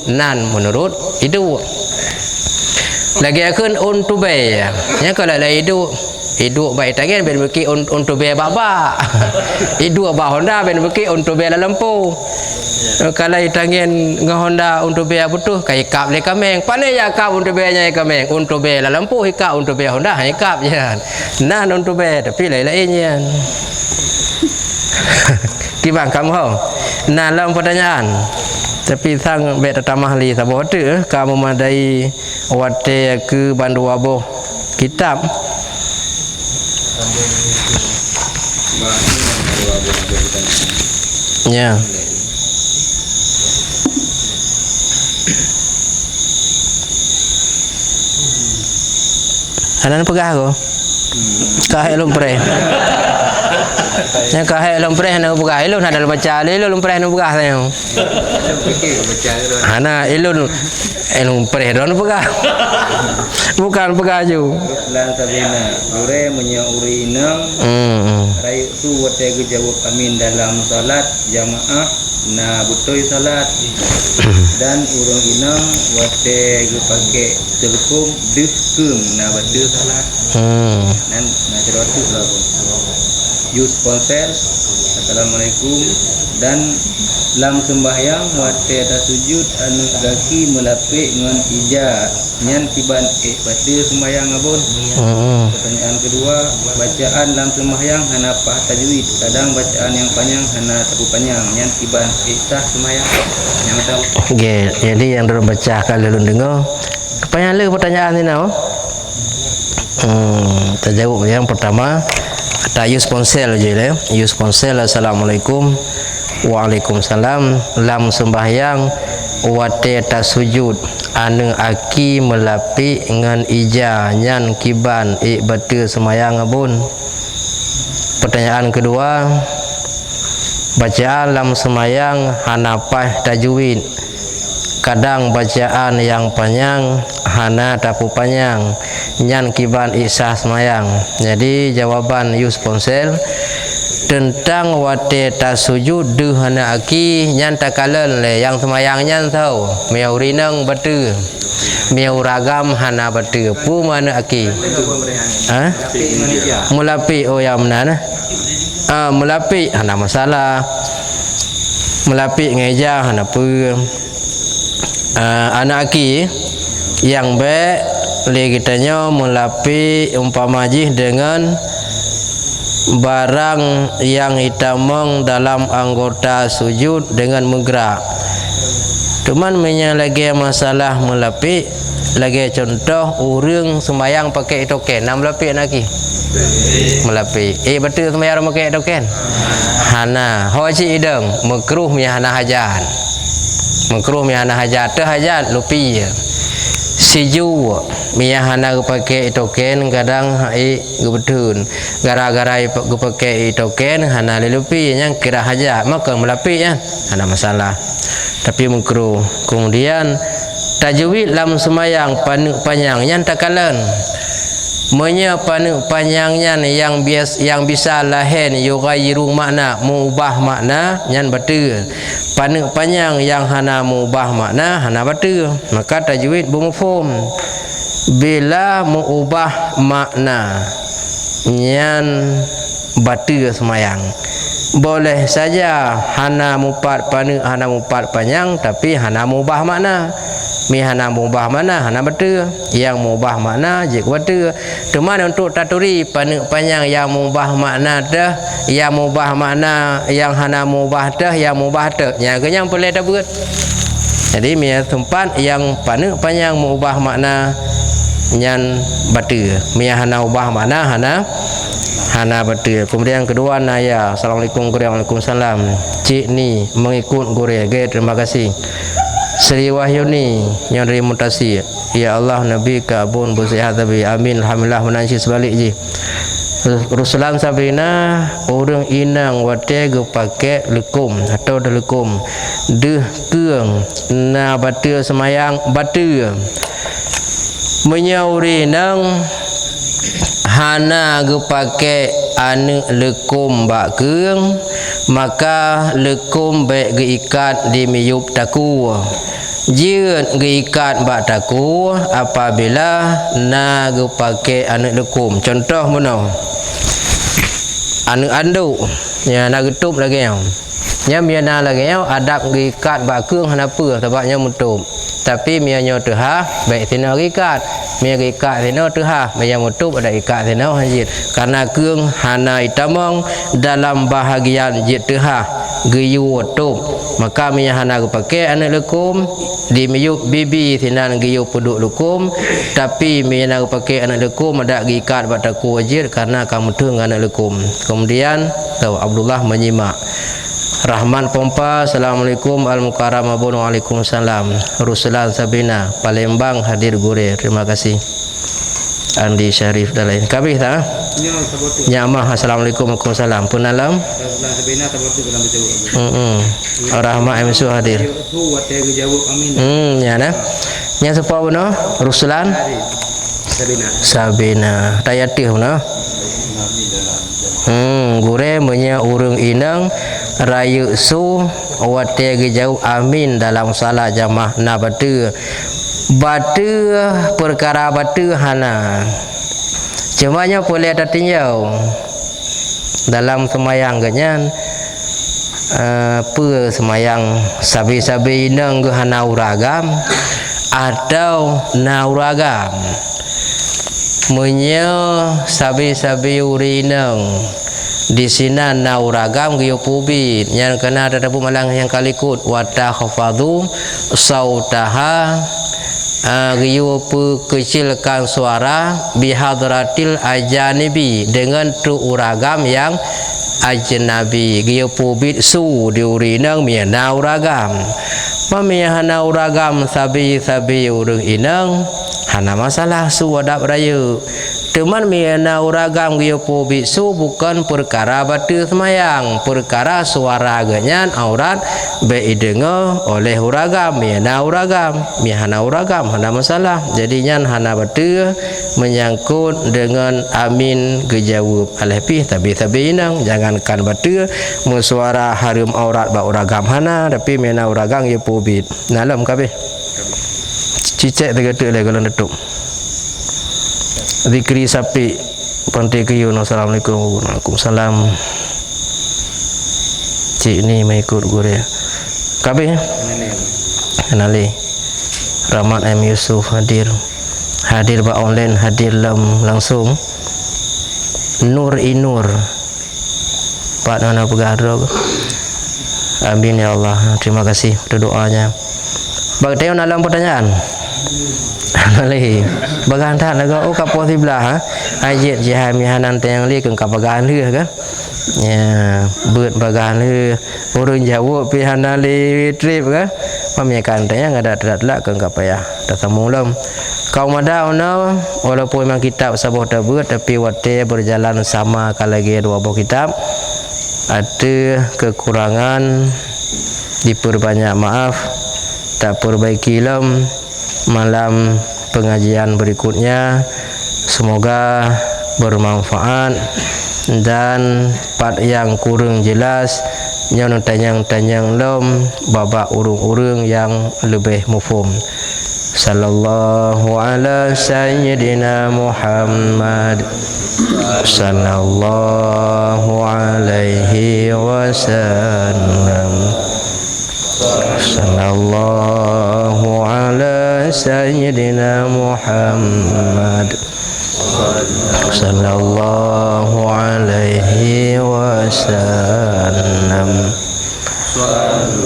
hidup. Lagi akan untuk bay. Ya kalau lah hidup baik tangan ben beki untuk be baba. Hidup ba Honda ben beki untuk be lampu. Kalau tangan ngah Honda untuk be butuh kai kap le kameng. Pane ya kap untuk be nya kameng. Untuk be lampu hika untuk be Honda hai kap je. Nan untuk be tapi lain-lainnya. Gimana kamu ho? Nah, dalam pertanyaan. Tapi sang be tamah li sabo tu kamu madai wate ke bandu abo kitab. Ya. Anak pegah ko. Kahai lumpre. Yang kahai lumpre nak pegah ilun ada baca ilun lumpre nak pegah saya. Ana ilun lumpre don pegah. Bukan pegah ju. Lan sabina ure menyauri inang. Rayu tu wate gejawab amin dalam salat jamaah na butoi salat dan urang inang wate gepake telekom dihkeum na batu salat. Dan na ceratu lah. Use ponsel. Assalamualaikum dan lam sembahyang wate ada sujud anu kaki melapik ngan ija nyan tiban pada sembahyang abon. Pertanyaan kedua, bacaan lam sembahyang hana apa tajwid, kadang bacaan yang panjang hana tepu panjang nyan tiban sah sembahyang yang tahu. Okey, jadi yang dorang baca kalau lu dengar kepanjang le pertanyaan ni now. Terjawab yang pertama tak use ponsel je lah. Use ponsel. Assalamualaikum. Waalaikumsalam. Lam sembahyang wate tasujud anu aki melapi ngan ija nyan kiban batu semayang abun. Pertanyaan kedua, bacaan dalam semayang hanapah tajwid. Kadang bacaan yang panjang hana tapu panjang nyan kiban isah semayang. Jadi jawaban Yus Ponsel tentang wate tasujud de hana aki nyan takalen le yang semayang nyan tahu miau rinang batu miau ragam hana batu pu mana aki mulapi oh yang mana mulapi hana masalah melapi ngeja hana pu anak aki yang be le kitanya melapi umpamajih dengan barang yang hitamong dalam anggota sujud dengan menggerak. Cuman lagi masalah melapi lagi contoh urang sembayang pakai token nam melapi lagi melapi betul sembayang pakai token hana hoji ideng makruh mi hana hajat makruh mi hana hajat teh hajat lupi siju miyahana pakai token kadang gubetun gara-gara pakai token hana lelupi yang kira hajat maka melapi ya hana masalah tapi makruh. Kemudian tajwid dalam semayang panjang yang takalan menya panjangnya yang bisa lahen yughayyiru makna mengubah makna yang betul panjang yang hana mengubah makna hana betul maka tajwid bermafhum bila mengubah makna yang betul semayang boleh saja hana mupat panjang tapi hana mengubah makna mi hana mengubah makna hana betul yang mengubah makna je betul cuman untuk taturi panjang yang mengubah makna dah yang mengubah makna yang hana mengubah dah yang mengubah dah yang boleh dah buat jadi mi tempat yang panjang mengubah makna yang betul mi hana ubah makna hana betul. Kemudian yang kedua naya assalamualaikum waalaikumsalam cik ni mengikut gure terima kasih Sri Wahyuni yang dari mutasi ya Allah Nabi kabun bersihat tapi amin alhamdulillah menansi sebalik je Rusulan Sabina orang inang wate ge pakai lekum atau lekum deh keung na batu semayang batu menyauri nang hana ge pakai anu lekum bak keung maka lekum baik ge ikat di miyup taku jieun ge ikat bak taku apabila na ge pakai anu lekum contoh mana anu anduk ya na getup lagi nya miana lagi adab ge ikat bak keung kenapa sebabnya mutup tapi mianya tehah baik tina ikat mia ikat tina tehah mia mutup ada ikat tina hajit karena keung hana itamong dalam bahagian jit tehah geyu tup maka mia hana pakai anu lekum di miyuk bibi tina geyu puduk lekum tapi mia nak pakai anu lekum ada ikat bataku hajit karena kamu tu anu lekum. Kemudian tahu Abdullah menyimak Rahman Pompa, Assalamualaikum Al-Mukarram Abun Waalaikumsalam Rusulan Sabina Palembang hadir gure terima kasih Andi Syarif dan lain kabih tak nyamah Assalamualaikum Waalaikumsalam penalam Sabina tabartu dalam itu Rahmat MSU hadir ya nah nya siapa benar Rusulan Sabina tayatih benar gure menya urung inang rayu su wate ge jauh amin dalam salah jamaah na batu perkara batu hana cumanya boleh ada tinjau dalam semayang genyan semayang sabi-sabi inang ge hana uragam atau na uragam menya sabi-sabi urinang di sini nauragam giyo pubit yang kena ada tabu malang yang kalikut wata khafadu sautaha giyo kecilkan suara bihadratil ajanibi dengan tu uragam yang ajnabi giyo pubit su di urinang mia nauragam Mamihana uragam sabi urang inang hana masalah suwadap raya. Teman mihana uragam giyopo biksu bukan perkara batu semayang, perkara suara ganyan aurat beidengo oleh uragam, mihana uragam hana masalah. Jadinya hana batu menyangkut dengan amin gejawab alhapi tapi inang jangankan batu musuara harum aurat ba uragam hana tapi mihana uragam giyopo bit nalam kabeh cicek tegatuk lagi kalau netuk zikri sapi pantai kiyun. Assalamualaikum. Waalaikumsalam. Cik ni mai ikut guru ya. Kabeh kenali. Rahmat M Yusuf hadir ba online, hadir langsung. Nur Inur Pak Nana Pegadro. Amin ya Allah. Terima kasih untuk doanya. Bagaimana dalam pertanyaan? Malih bagantan lagu oh kapo sebelah ha ayat jahami hanan tayang li keng kapagan leuh kan ya beut bagan leuh urang jawab pi hanan li trip kan pamiakan tayang ada dadak keng kapaya tasamulum kau mada ono walaupun memang kitab sabah tabut tapi wate berjalan sama kalagi dua buah kitab ada kekurangan diperbanyak maaf tak perbaiki malam pengajian berikutnya semoga bermanfaat dan part yang kurang jelas nyon tanyang lom babak urung-urung yang lebih mufhum. Sallallahu ala sayyidina Muhammad sallallahu alaihi wasallam. Sallallahu ala sayyidina Muhammad sallallahu alaihi wasallam.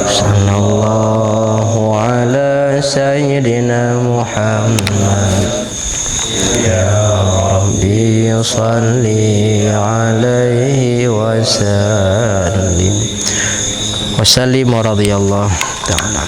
Sallallahu ala sayyidina Muhammad. Ya Rabbi salli alaihi wasallim. Wasallim radhiyallahu ta'ala.